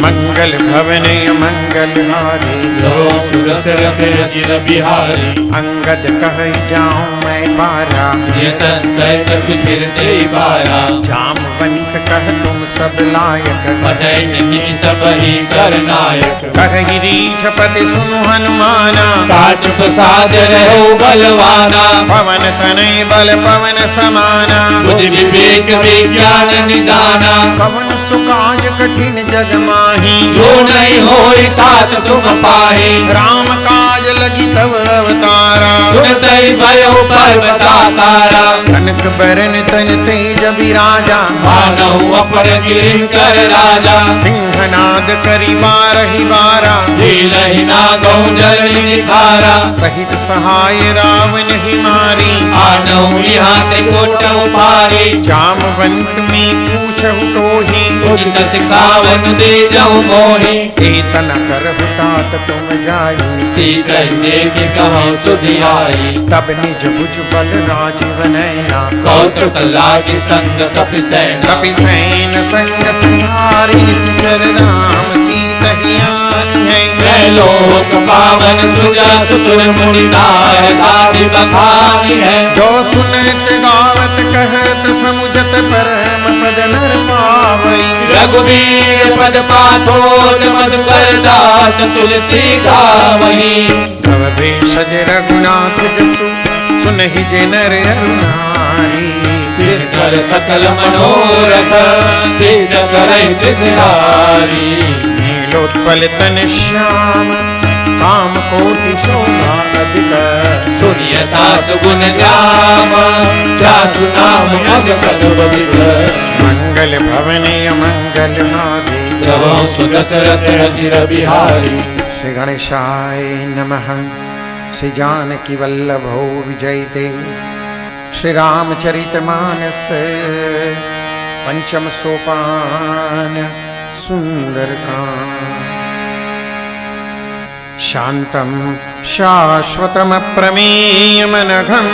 मंगल भवन मंगल हारी लो सुरसरथ रचिर बिहारी अंगद कह जाऊं मैं पारा ये संशय कछु फिरते बारा। जामवंत कह तुम सब लायक पटै नहीं सब ही करनायक। कह गिरीशपति सुनु हनुमाना काच प्रसाद रहो बलवाना। पवन तनय बल पवन समाना बुद्धि विवेक विज्ञान निदाना। पवन सुकाज कठिन जग माही जो नहीं होई तात तुम पाहि। राम काज लगी तव अवतारा सुनते भयो पर्वताकारा। कनक बरन तन तेज विराजा मानव अपर किंकर राजा। सिंहनाद करि बारहि बारा लीलहि नागौ जल निखारा। सहित सहाय रावण ही मारी आनौ यहाँ त्रिकोट उपारी। जामवंत में पूछहु तोहि उचित सिखावन दे जाऊं मोहि। केतन करहु तात तुम जाई सीतन्ये के कहो सुधियाई। तब निज भुज बल राजीव नैना कौतुक लागे संग कपिसैना। कपिसैन संग संहारी निश्चर राम सीतहियानी है लोक पावन सुजस सुर मुनि नारदादि बखानी है। जो सुनत गावत कहत समुझत परम पद नर पावई। रघुबीर पद पाथोज मधुकर दास तुलसी गावई। तव भेषज रघुनाथ जसु सुनहि जे नर अरु नारी। फिर कर सकल मनोरथ सिद्ध करई त्रिशिहारी। नीलोत्पल तन श्याम काम कोटि शोभा अधिक। सुनियता सुगुण ग्राम जासु नाम यज्ञ कदुबधिक। मंगल भवन मंगल हारी तवौ सुदशरथ रचिर बिहारी। श्री गणेशाय नमः। श्री जानकी वल्लभो विजयते श्री रामचरितमानस पंचम सोपान सुंदरकांड। शांतं शाश्वतमप्रमेयमनघं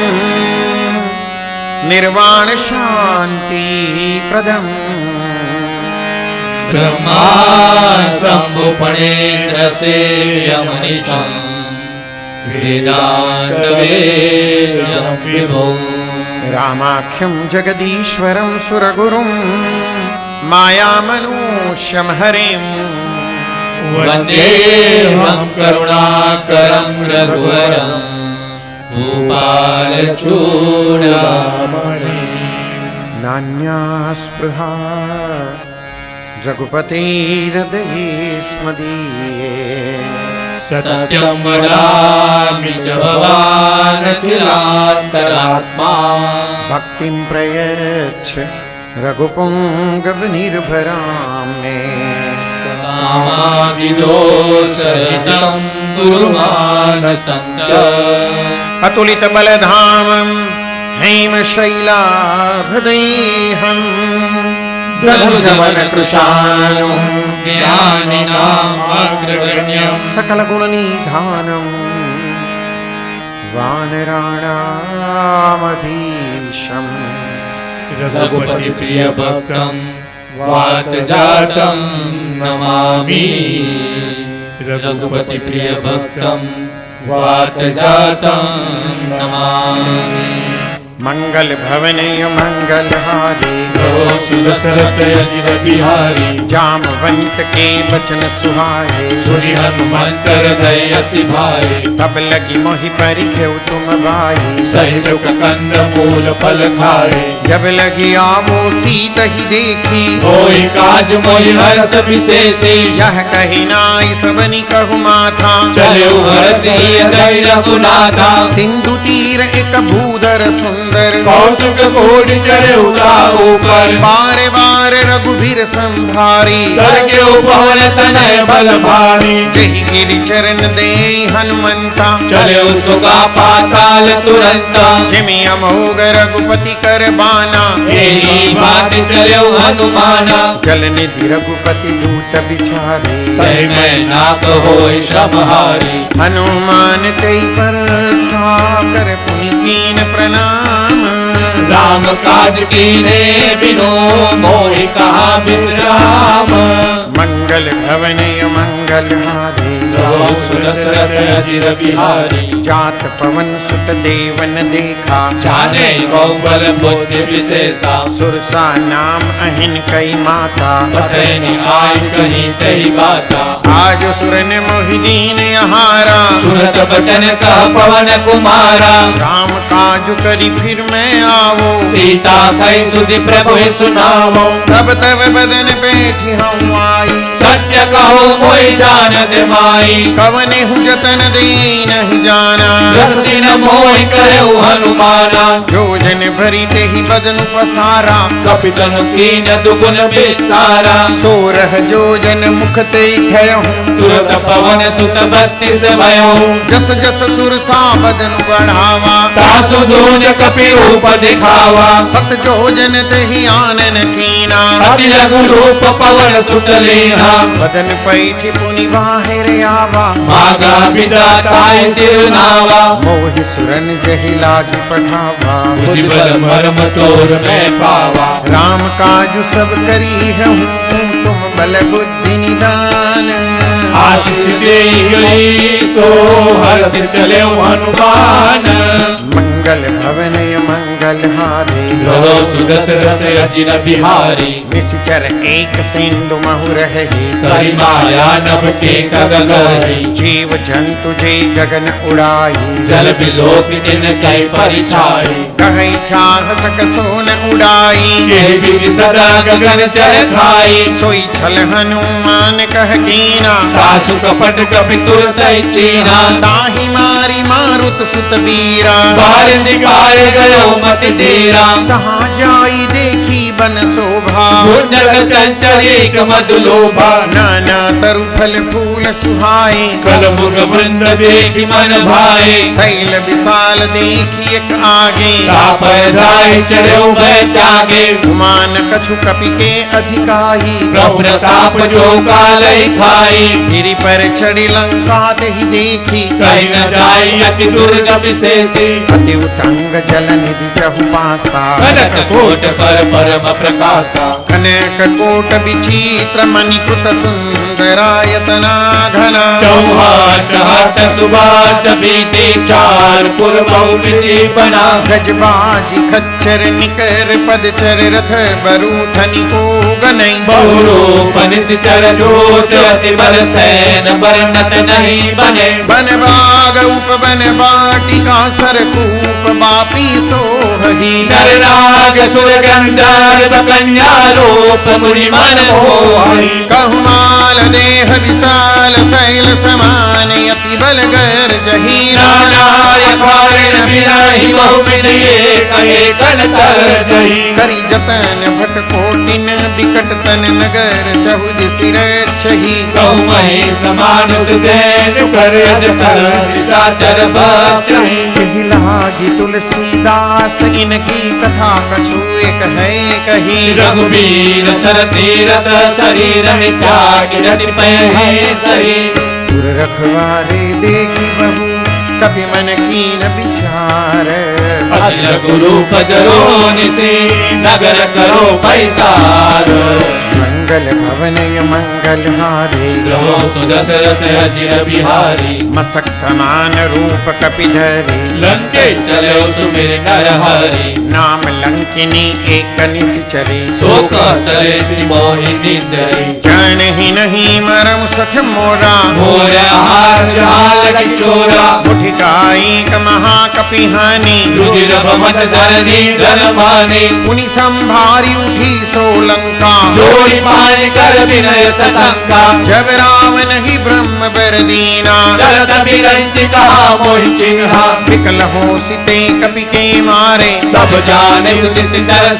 निर्वाण शांति प्रदम्। ब्रह्मा शंभु फणेन्द्र सेयमनिशं वेदांत वेद्यं विभो। रामाख्यं जगदीश्वरं सुरगुरुं मायामनूष्यं हरिं। वन्देऽहं करुणाकरं रघुवरं भूपालचूडामणिं। नान्या स्पृहा रघुपतेर्हृदये स्मदीये। सत्यं वदामि च भवानखिलान्तरात्मा। भक्तिं प्रयच्छ रघुपुङ्गवनिर्भरां मे। कामादिदोषरहितं कुरु मानसं च। अतुलितबलधामं हेमशैलाभदेहं धनुजवन कृशानु ज्ञानिनाम् अग्रगण्यम् सकल गुण निधानम वानराणामधीशम रघुपति प्रिय भक्तम् वातजातं नमामि रघुपति प्रिय भक्तम् वातजातं नमामि मंगल भवनय मंगलहारी सुदशरथ अजित बिहारी जामवंत के बचन सुहाए सुनि हनुमंत हृदय अति भाई तब लगी मोहि परिखेउ तुम भाई सहित कंद मूल फल खाए जब लगी आवो सीत ही देखी होई काज मोहि हर्ष विशेषी यह कही नाई सबनी कहु माथा चले हर्षि हृदय रघुनाथा सिंधु तीर एक भूधर सुंदर कौतुक कोटि चढ़े उगा ऊपर बारे बार रघुबीर संभारी कर के उपवन तनय बल भारी जही गिरि चरण दे हनुमंता चले सुगा पाताल तुरंता जिमि अमोघ रघुपति कर बाना यही बात चले हनुमाना जल निधि रघुपति दूत बिचारे तय मैं नाक होय श्रमहारी हनुमान तई पर साकर पुनि कीन प्रणाम राम काज कीने बिनो मोहि कहा विश्राम मंगल भवनय मंगल हारी सुदशरथ अजित बिहारी जात पवन सुत देवन देखा जाने गौबल बुद्धि विशेषा सुरसा नाम अहिन कई माता बतैनी आय कहीं तही बाता आज सुर ने मोहि दीन यहारा सुनत बचन कह पवन कुमारा राम काज करी फिर मैं आवो सीता कई सुधि प्रभु सुनावो तब तब बदन बैठी हम आई सत्य कहो मोहि जान दे माई कवने हूँ जतन दे नहीं जाना रस सिन मोहि कहु हनुमाना जो जन भरी ते ही बदन पसारा कपितन कीन दुगुन विस्तारा सोरह जो जन मुख ते हूँ तुरत पवन सुत 32 भयो जस जस सुरसा बदन बढ़ावा तासु धून कपि रूप दिखावा सत जो जन ते ही आनन कीना अति लघु रूप पवन सुत लीना बदन पैठी पुनि बाहिर आवा मागा विदाताय सिरनावा मोहि सुरन जहि लागी पठावा बुद्धि बल मर्म तोर मैं पावा राम काजु सब करी हूँ तुम बल बुद्धि निदान आशीष देई सो हर्ष चले हनुमान मंगल भवनय मंगल हारी धरो सुदशरथ अजित बिहारी निश्चर एक सिंधु महु रहे करि माया नभ के कगगहि जीव जंतु जे गगन उड़ाई जल बिलोक दिन कई परिछाई कहीं छाह सक सोन उड़ाई के विधि सदा गगन चर खाई सोई छल हनुमान कह कीना तासु कपट कपि तुरत चीना ताहि मारी मारुत सुत बीरा बारिंदिकार गयो मत डेरा तहाँ जाई देखी बन शोभा गुंडल चंचल एक मधुलोभा नाना तरु फल फूल सुहाए कल मुग वृंद देखि मन भाए शैल विशाल देखी एक आगे तापय चढ़ो भय त्यागे गुमान कछु कपि के अधिकाई प्रभु प्रताप जो कालय खाई गिरि पर चढ़ी लंका ही देखी कहीं न जाई अति दुर्ग विशेषी अति उतंग जल निधि जहु पासा कनक कोट पर परम प्रकाशा कनक कोट विचित्र मणिकृत सुंदरायतना घना चौहाट हाट सुबाट बीते चार पूर्व विधि बना गजबाजी खच्चर निकर पदचर रथ बरूथनि को गनई बहुरूप निश्चर जोत अति बल सैन बरनत नहीं बने बन बाग उपवन वाटिका सरकूप बापी सोहही नर नाग सुर गंधर्व कन्या रूप मुनि मन मोहि कहुमाल देह विशाल शैल समान अति बल गर जही नानायक वारिण बिरहि बहुविधि कहे कन कर जही करी जतन भट कोटिन विकट तन नगर चहुद सिर छही कहु मही समान सुदेन कर अजकर निशाचर बचहि यही लागी तुलसीदास इनकी कथा पाछू एक है कही रघुबीर सर तीरथ शरीर त्यागी रति पै है सही पुर रखवारे देखी बहु कभी मन की न विचार अखिल गुरु पदरो निसी नगर करो पैसार मंगल भवन मंगल हारे रहो सुदशरथ अजिर बिहारी मसक समान रूप कपिधरे लंके चले सुमिर नर हरि नाम लंकिनी एक निश्चरे शोक चले श्री मोहिनी दरी जान ही नहीं मरम सठ मोरा मोर हार जाल की चोरा मुठिकाई क महाकपिहानी रुधिर भमत धरनी धर माने मुनि संभारी उठी सोलंका जोड़ी पानी कर विनय सशंका जब रावण ही ब्रह्म बर दीना जलत बिरंच कहा मोहि चिन्हा विकल हो सिते कपि के मारे तब जाने सिर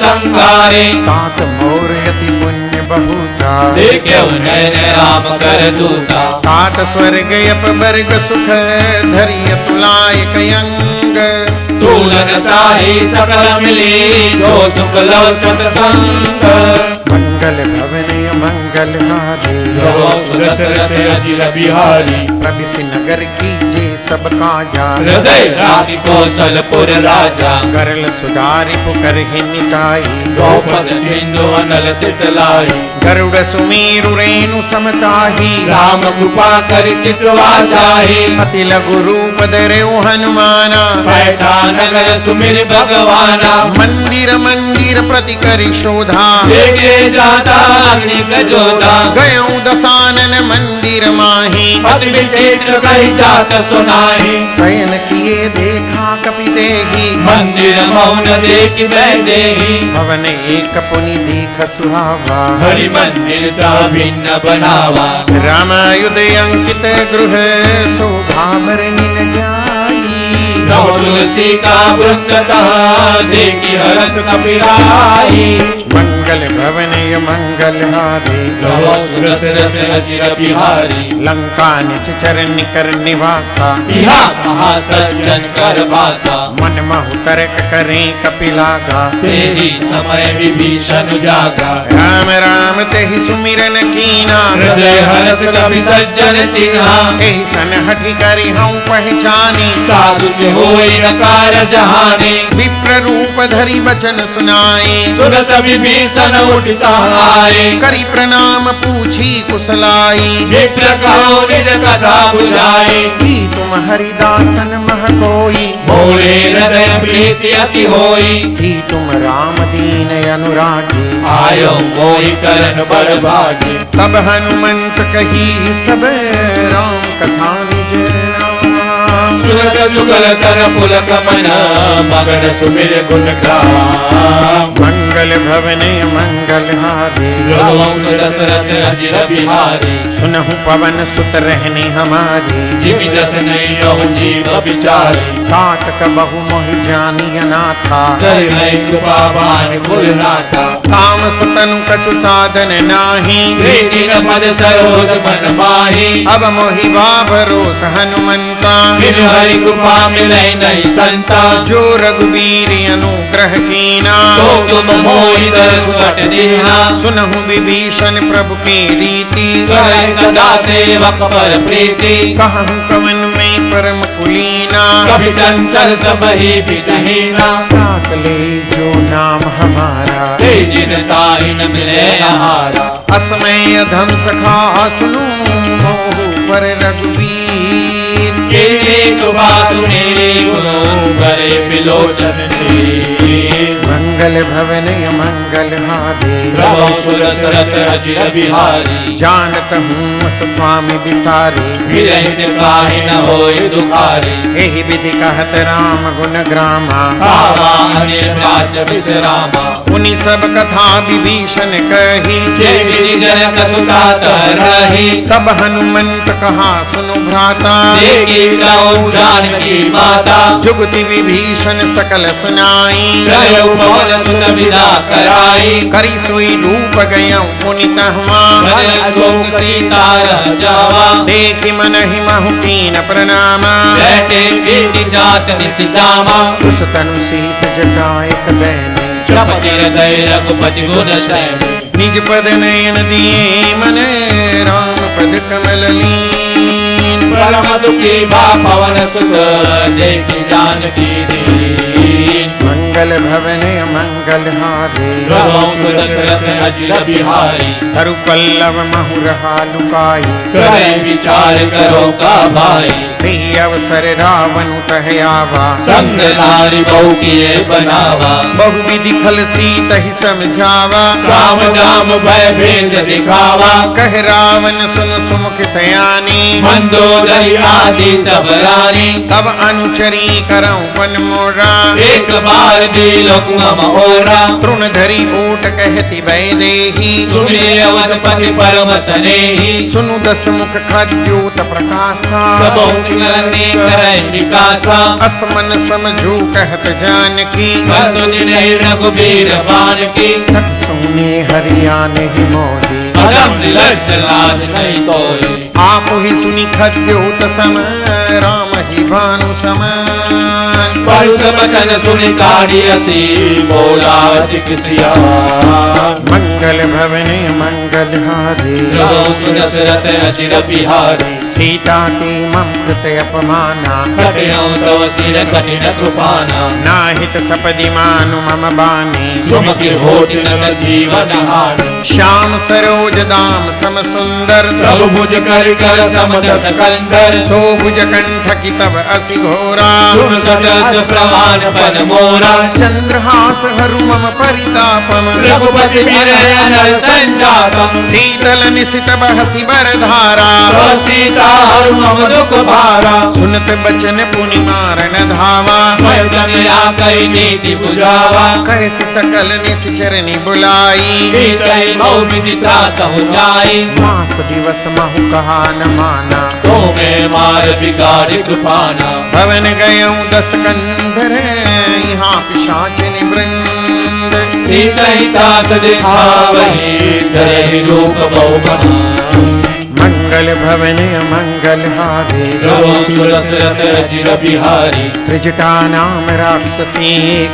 संगारे तात मोर यति पुण्य बहुता देखे नयन राम कर दूता तात स्वर्ग यप वर्ग सुख धरिय तुलायक अंग तूलन ताहि सकल मिली जो सुख लव सतसंग मंगल भवन मंगल हारे रहो सुदशरथ अजिर बिहारी प्रविशि नगर कीजे सब काजा हृदय राखी कौशलपुर राजा करल सुधारि पुकर ही निताई द्रौपद सिंधु अनल सितलाई गरुड़ सुमेरु रेणु समताही राम कृपा कर चितवा जाहि अति लघु रूप धरऊ हनुमाना बैठा नगर सुमिर भगवाना मंदिर मंदिर प्रति करि शोधा देखे जाता अग्नि कजोदा गयऊ दसानन मंदिर माही अति विचित्र कही जात सुनाहि शयन किए देखा कपि देहि मंदिर मौन देख बैदेहि भवन एक पुनि दीख सुहावा हरि मंदिर का भिन्न बनावा रामायुध अंकित गृह शोभा बरनि न जाई नव तुलसी का वृंद कहा देखी हरस कपिराई मंगल भवन मंगल हारे रहो सुदशरथ अजिर बिहारी लंका निश्चर निकर निवासा इहा महासज्जन कर भाषा मन महु तर्क करें कपिलागा तेहि समय विभीषण जागा राम राम तेहि सुमिरन कीना हृदय हरस कवि सज्जन चिन्हा एहि सन हठि करि हूँ पहचानी साधु होई नकार जहाने विप्र रूप धरि वचन सुनाए सुरत विभीषण उठता आए करि प्रणाम पूछी कुशलाई विप्र कहो निज कथा बुझाए की तुम हरिदासन मह कोई मोरे हृदय प्रीति अति होई की तुम राम दीन अनुरागी आयो मोहि करन बड़ भागी तब हनुमंत कही सब राम कथा निज नाम। सुरत जुगल तर पुलक मन मगन सुमिर गुण ग्राम मंगल भवन मंगल हारे रहो सुदशरथ अजिर बिहारी सुनहु पवन सुत रहने हमारे जिमि दस नहीं यौ जीव बिचारी तात बहु मोहि जानी अनाथा कर नहीं कृपा बान कुल नाथा काम सुतनु कछु साधन नाही प्रीति न पद सरोज मन माही अब मोहि भरोस हनुमंता बिन हरि कृपा मिलै नहीं संता जो रघुवीर अनुग्रह कीना तो तुम मोहि दर सुकट दीना सुनहु विभीषण प्रभु की रीति करे सदा सेवक पर प्रीति कहूँ कवन में परम कुलीना कभी चंचल सब ही विदहीना ताक ले जो नाम हमारा जिन ताहि न मिले आहारा असमय धम सखा सुनु मोहु पर रघुवीर केले कृपा सुनेरे गुरु करे बिलोचन धीर मंगल भवन मंगल हारे रहो सुदशरथ अजिर बिहारी जानत हूँ स्वामी बिसारे विरहित काहि न होय दुखारी एहि विधि कहत राम गुण ग्रामा भावा अनिल राज्य विश्रामा उनि सब कथा विभीषण कही जे विधि जनक सुतात रही तब हनुमंत कहा सुनु भ्राता देखी लौ जानकी माता जुगति विभीषण सकल सुनाई जय पवन सुत विदा कराई करी सोई डूब गया पुनित हुआ मन अशोक सीता रह जावा देखि मन ही महु कीन प्रणामा बैठे प्रीति जात निस जामा उस तनु शीस जटायक बैने जपति हृदय रघुपति गुण श्रेणी निज पद नयन दिए मन राम पद कमल लीन परम दुखी भा पवन सुत देखी जानकी दीन मंगल भवन मंगल हारे रघुवंश दशरथ अजिर बिहारी तरु पल्लव महुरहा लुकाई करे विचार करो का भाई ते अवसर रावण कह आवा संग नारी बहु किए बनावा बहु विधि खल सीत ही समझावा साम दाम भय भेद दिखावा कह रावण सुन सुमुख सयानी मंदोदरी आदि सब रानी तब अनुचरी करऊं वन मोरा एक बार दिलो मम ओरा तृण धरी ऊट कहती वैदेही सुनिए अवधपति परम स्नेही सुनु दस मुख खद्योत प्रकाशा करने करे विकासा असमन समझू कहत जानकी दिन रघुबीर बान की सत सुने हरियाने ही मोही अदम निर्लज्ज लाज नहीं तोई आप ही सुनी खद्योत सम राम ही भानु समान परुष बचन सुनि काढ़ी असी बोला अधिक सिया मंगल भवन मंगल हारे रघुवंश दशरथ अचिर बिहारी सीता की मम कृत अपमाना कटिनौ तव सिर कठिन कृपाना नाहित सपदि मानु मम बानी सुमति होति नर जीवन हानि श्याम सरोज दाम सम सुंदर प्रभुभुज कर कर समदस कंदर सोभुज कंठ की तब असि घोरा सुन सदस प्रवान पन मोरा चंद्रहास हरु मम परितापम रघुपति विनय नर संजातम शीतल निशित बहसी बरधारा सीता हरु मम दुख भारा सुनत बचन पुनि मारन धावा मैं कन्या कई नीति बुझावा कैसी सकल निश्चरणी बुलाई सीतई बहु विधि त्रास हो जाई मास दिवस महु कहा न माना तो मैं मार बिगाड़ी कृपाना भवन गयऊं दस कंधर यहाँ पिशाचिनी वृंद सीतई त्रास दिखावही धरहि रूप बहु बना मंगल भवन मंगल हारे रघुवंश दशरथ अजिर बिहारी त्रिजटा नाम राक्षसी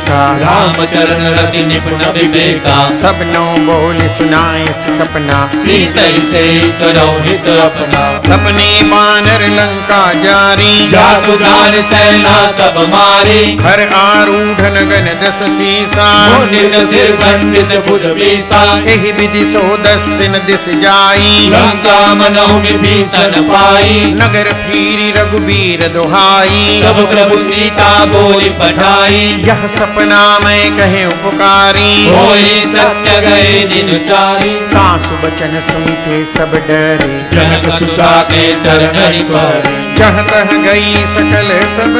का रामचरण रति निपुण विवेका सब नो बोल सुनाए सपना सीतई से करो हित अपना सपने बानर लंका जारी जातु दान सेना सब मारी हर आरूढ़ नगन दस सीसा मुनिन सिर खंडित भुज बीसा एहि विधि सो दस्सिन दिस जाई लंका मनहु विभीषण पाई नगर फिरी रघुबीर दुहाई तब प्रभु सीता बोली पठाई यह सपना मैं कहे उपकारी होई सत्य गए दिन चारी कासु बचन सुनिते सब डरे जनक सुता के चरण पर जह तह गई सकल तब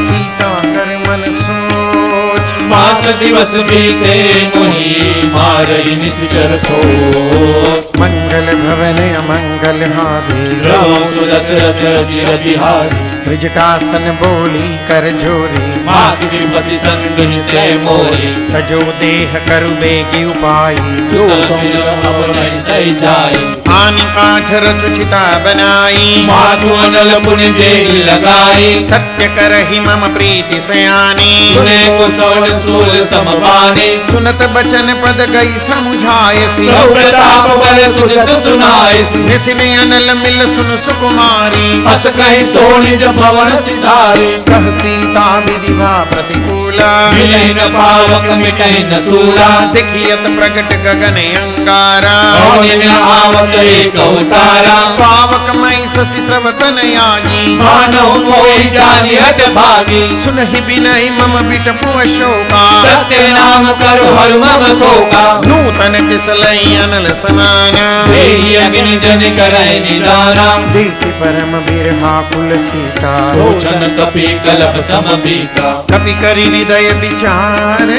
सीता कर मन सोच मास दिवस बीते मुनि मारई निश्चर सोच मंगल भवन अमंगल हारे रघुवंश दशरथ अजिर बिहारी त्रिजटासन बोली कर जोरी मात विपति संग नित्य मोरी तजो देह करु बेगी उपाई नहीं सही जाई आनि काठ रचुचिता बनाई माधु अनल पुण्य देहि लगाई सत्य करहि मम प्रीति सयानी सुने को सवन सूल समपानी सुनत बचन पद गई समुझायसी प्रभु प्रताप बल सुजस सुनाई निसिने अनल मिल सुन सुकुमारी अस कहि सोनि जब भवन सिधारी कह सीता विधिवा प्रतिकूला मिलहि न पावक मिटहि न सूला देखियत प्रगट गगन अंगारा कौन आवत एक अवतारा पावक मई शशि श्रवतन यागी मानव मोहि जानि हट भागी सुनहि बिनय मम बिटपु अशोका सत्य नाम करो हर मम शोका नूतन किसलई अनल समाना देहि अग्नि जन करहि निदाना देखि परम बिरहा कुल सीता सोचन कपि कलप समबीता कपि करि हृदय विचार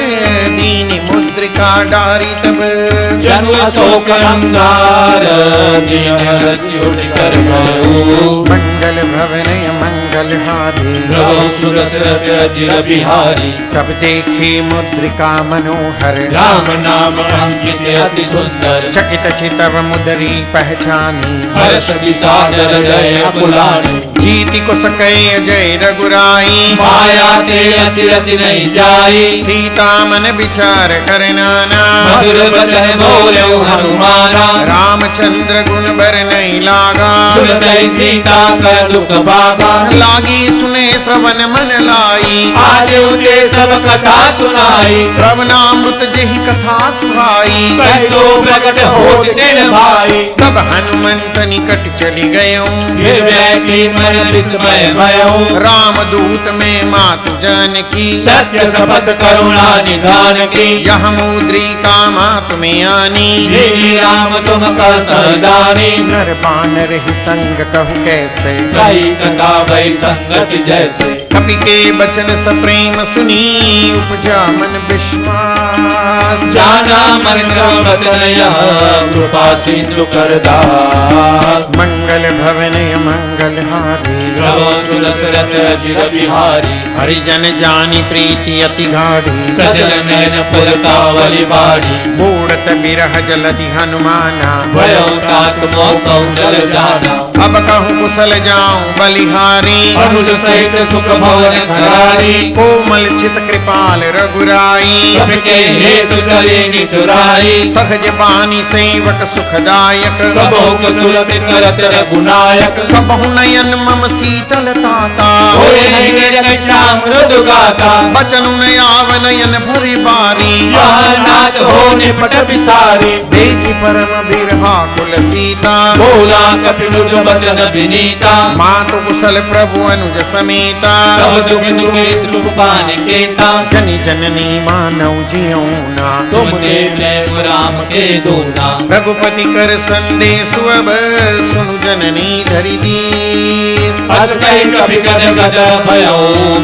दीनि मुद्रिका डारी तब जनु अशोक अंगार दीन रस्युनि कर गयो मंगल भवन मंगल मंगल हारी प्रभु सुदशरथ अजिर बिहारी तब देखी मुद्रिका मनोहर राम नाम अंकित अति सुंदर चकित चितव मुदरी पहचानी हर्ष विषाद हृदय अकुलानी जीति को सकै अजय रघुराई माया ते असिरच नहीं जाई सीता मन विचार कर नाना मधुर वचन बोले हनुमाना रामचंद्र गुण बर नहीं लागा सुनतई सीता कर दुख भागा लागी सुने श्रवण मन लाई आज उनके सब कथा सुनाई श्रवणामृत जही कथा सुहाई कैसो प्रकट होत दिन भाई तब हनुमंत निकट चली गयो गिरवे की मन विस्मय भयो राम दूत में मातु जानकी सत्य शपथ करुणा निधान की यह मुद्रिका मातु में आनी हे राम तुम कर सहदानी नर बानर ही संग कहु कैसे कई कथा भई संगति जैसे कपि के बचन सप्रेम सुनी उपजा मन विश्वास जाना मन का वचन यह कृपा सिंधु कर दास मंगल भवन मंगल हारी प्रभु सुदशरथ अजिर बिहारी हरिजन जानी प्रीति अति गाढ़ी सजल नयन पुरकावली बाड़ी बूढ़त बिरह जलधि हनुमाना भयो तात मोह जल जाना अब कहूँ कुशल जाऊं बलिहारी अनुज सहित सुख भवन घरारी कोमल चित कृपाल रघुराई सबके हेतु करे नितुराई सहज बानी सेवक सुखदायक प्रभु कुशलत करत रघुनायक कबहु नयन मम शीतल ताता होए निगन श्याम मृदु गाता बचनु नयाव नयन भरि बारी नाथ हो निपट बिसारी देखी परम बिरहा कुल सीता बोला कपिनुज वचन विनीता मातु कुशल प्रभु अनुज समेता तब दुख दुखे सुख पान केता जनि जननी मानव जियोना तुमने प्रेम राम के दूना रघुपति कर संदेश अब सुनु जननी धरि दीर अस कही कभी गद गद भयो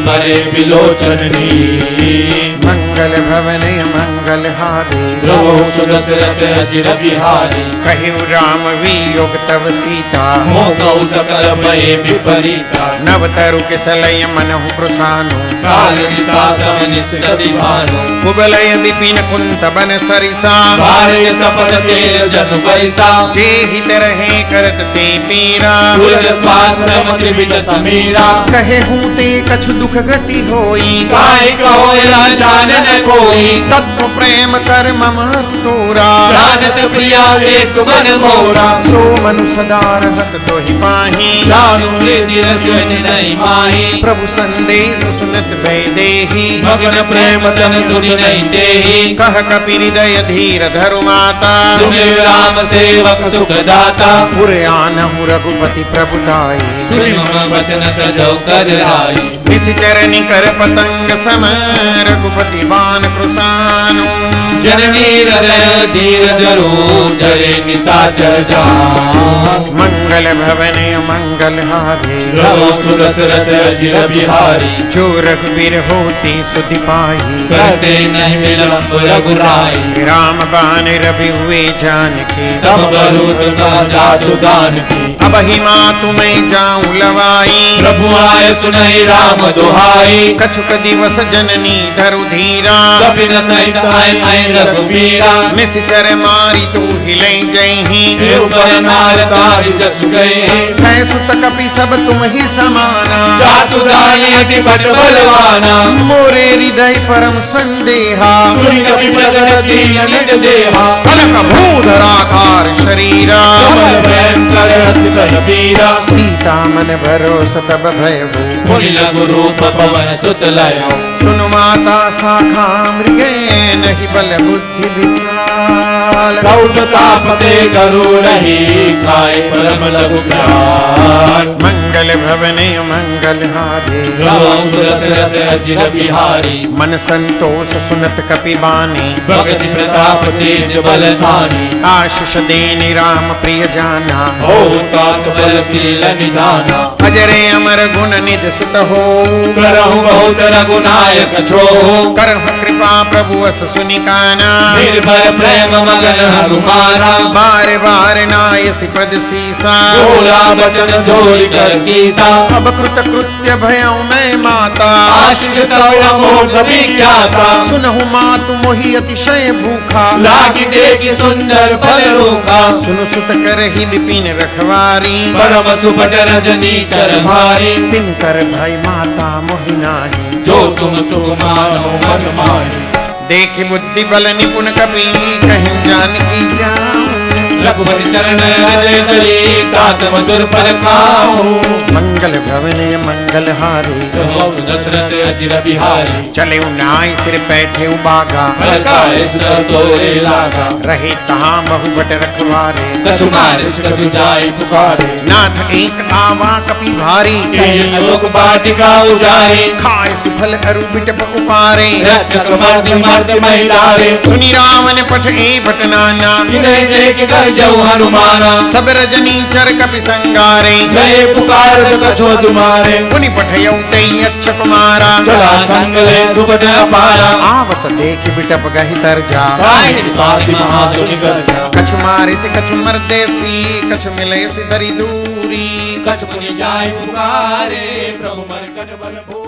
करे विलोचन नीर मंगल भवन मंगल हारी प्रभु सुदशरथ अजिर बिहारी कहु राम वियोग तव सीता मोह सकल भय विपरीता नव तरु के सलय मनहु कृसानु काल विशासम निश्चि भानु कुबलय विपिन कुंत बन सरिसा भार्य तपन तेल जनु पैसा जे हित रहे करत ते पीरा तुरत स्वास्थ्य त्रिविध समीरा कहे हूँ ते कछु दुख घटी होई काय कहो या जान न कोई तत्व प्रेम कर मम तोरा जानत प्रिया एक मन मोरा सो मनु सदा रहत दोहि पाही जानु प्रीति रसन नहीं माही प्रभु संदेश सुनत भय देही मगन प्रेम तन सुनि नहीं देही कह कपि हृदय धीर धरु माता सुनि राम सेवक सुख दाता पुर आनहु रघुपति प्रभुताई सुनि मम वचन तजौ कर आई निशिचरनि कर पतंग सम रघुपति बान कृसानु जननी हृदय धीर धरो जरे निशाचर जान मंगल भवन मंगल हारी प्रभु सुदशरथ अजिर बिहारी जो रघुवीर होती सुधि पाई कहते नहीं विलंब रघुराई राम बान रवि हुए जानकी तब बरूद का जादू दान की अब ही माँ तुम्हें जाऊं लवाई प्रभु आय सुनहि राम दुहाई कछुक दिवस जननी धरु धीरा कपिन सहित आए रघुवीरा निश्चर मारी तू हिले जही देव पर नार तारि जसु गए मैं सुत कपि सब तुम ही समाना जातु दानी अति बट बलवाना मोरे हृदय परम संदेहा सुनि कपि प्रगट दीन निज देहा कनक भूधराकार शरीरा कमल भयंकर अति बलबीरा सीता मन भरोस तब भयभू मुनि लघु रूप पवन सुत लयो सुनु माता शाखा मृगे नहीं बल बुद्धि विशाल प्रौढ़ तापते गरुड़हि खाए परम लघु ज्ञान मंगल भवने मंगल हारी प्रभु सुदशरथ अजिर बिहारी मन संतोष सुनत कपि बानी भगति प्रताप तेज बलशानी आशीष देनि राम प्रिय जाना हो तात बलशील निधाना अजरे अमर गुण निध सुत हो करहु बहुत रघुनायक छो करहु कृपा प्रभु अस सुनिकाना निर्भर प्रेम मगन हनुमाना बार बार नायसि पद सीसा बोला बचन जोड़ कर सीसा अब कृत कृत्य भयउ मैं माता आशीष तव अमोघ विख्याता सुनहु मातु मोहि अतिशय भूखा लागी देखी सुंदर फल रूखा सुनु सुत करहि विपिन रखवारी परम सुपट रजनी चर भारी तिन कर भय माता मोहि नाही जो तुम सुख मानो मन माही देखि बुद्धि बल निपुण कपि कहीं जानकी जाऊं रघुपति चरण हृदय तले तात मधुर फल खाऊं मंगल भवन मंगल हारी दशरथ अजिर बिहारी चले नाय सिर बैठे बागा भलकाए सुत तोरे लागा रहे तहाँ बहु बट रखवारे कछु मारे कछु जाय पुकारे नाथ एक आवा कपि भारी अशोक वाटिका उजारे खाए सुफल अरु बिटप उपारे रक्षक मर्द मर्द महिलारे सुनि रावण पठ ए भट नाना जिन्हें देख कर जऊ हनुमाना सब रजनी चर कपि संगारे गए पुकार कछो तुम्हारे मुनि पठयौ तई अच्छ कुमारा चला संग ले सुबह अपारा आवत देख बिटप गहि तर जा महादुनि गर्जा कछु मारे से कछु मरदेसी कछु मिले से दरी दूरी कछ पुनि जाय पुकारे प्रभु मन कट बल भो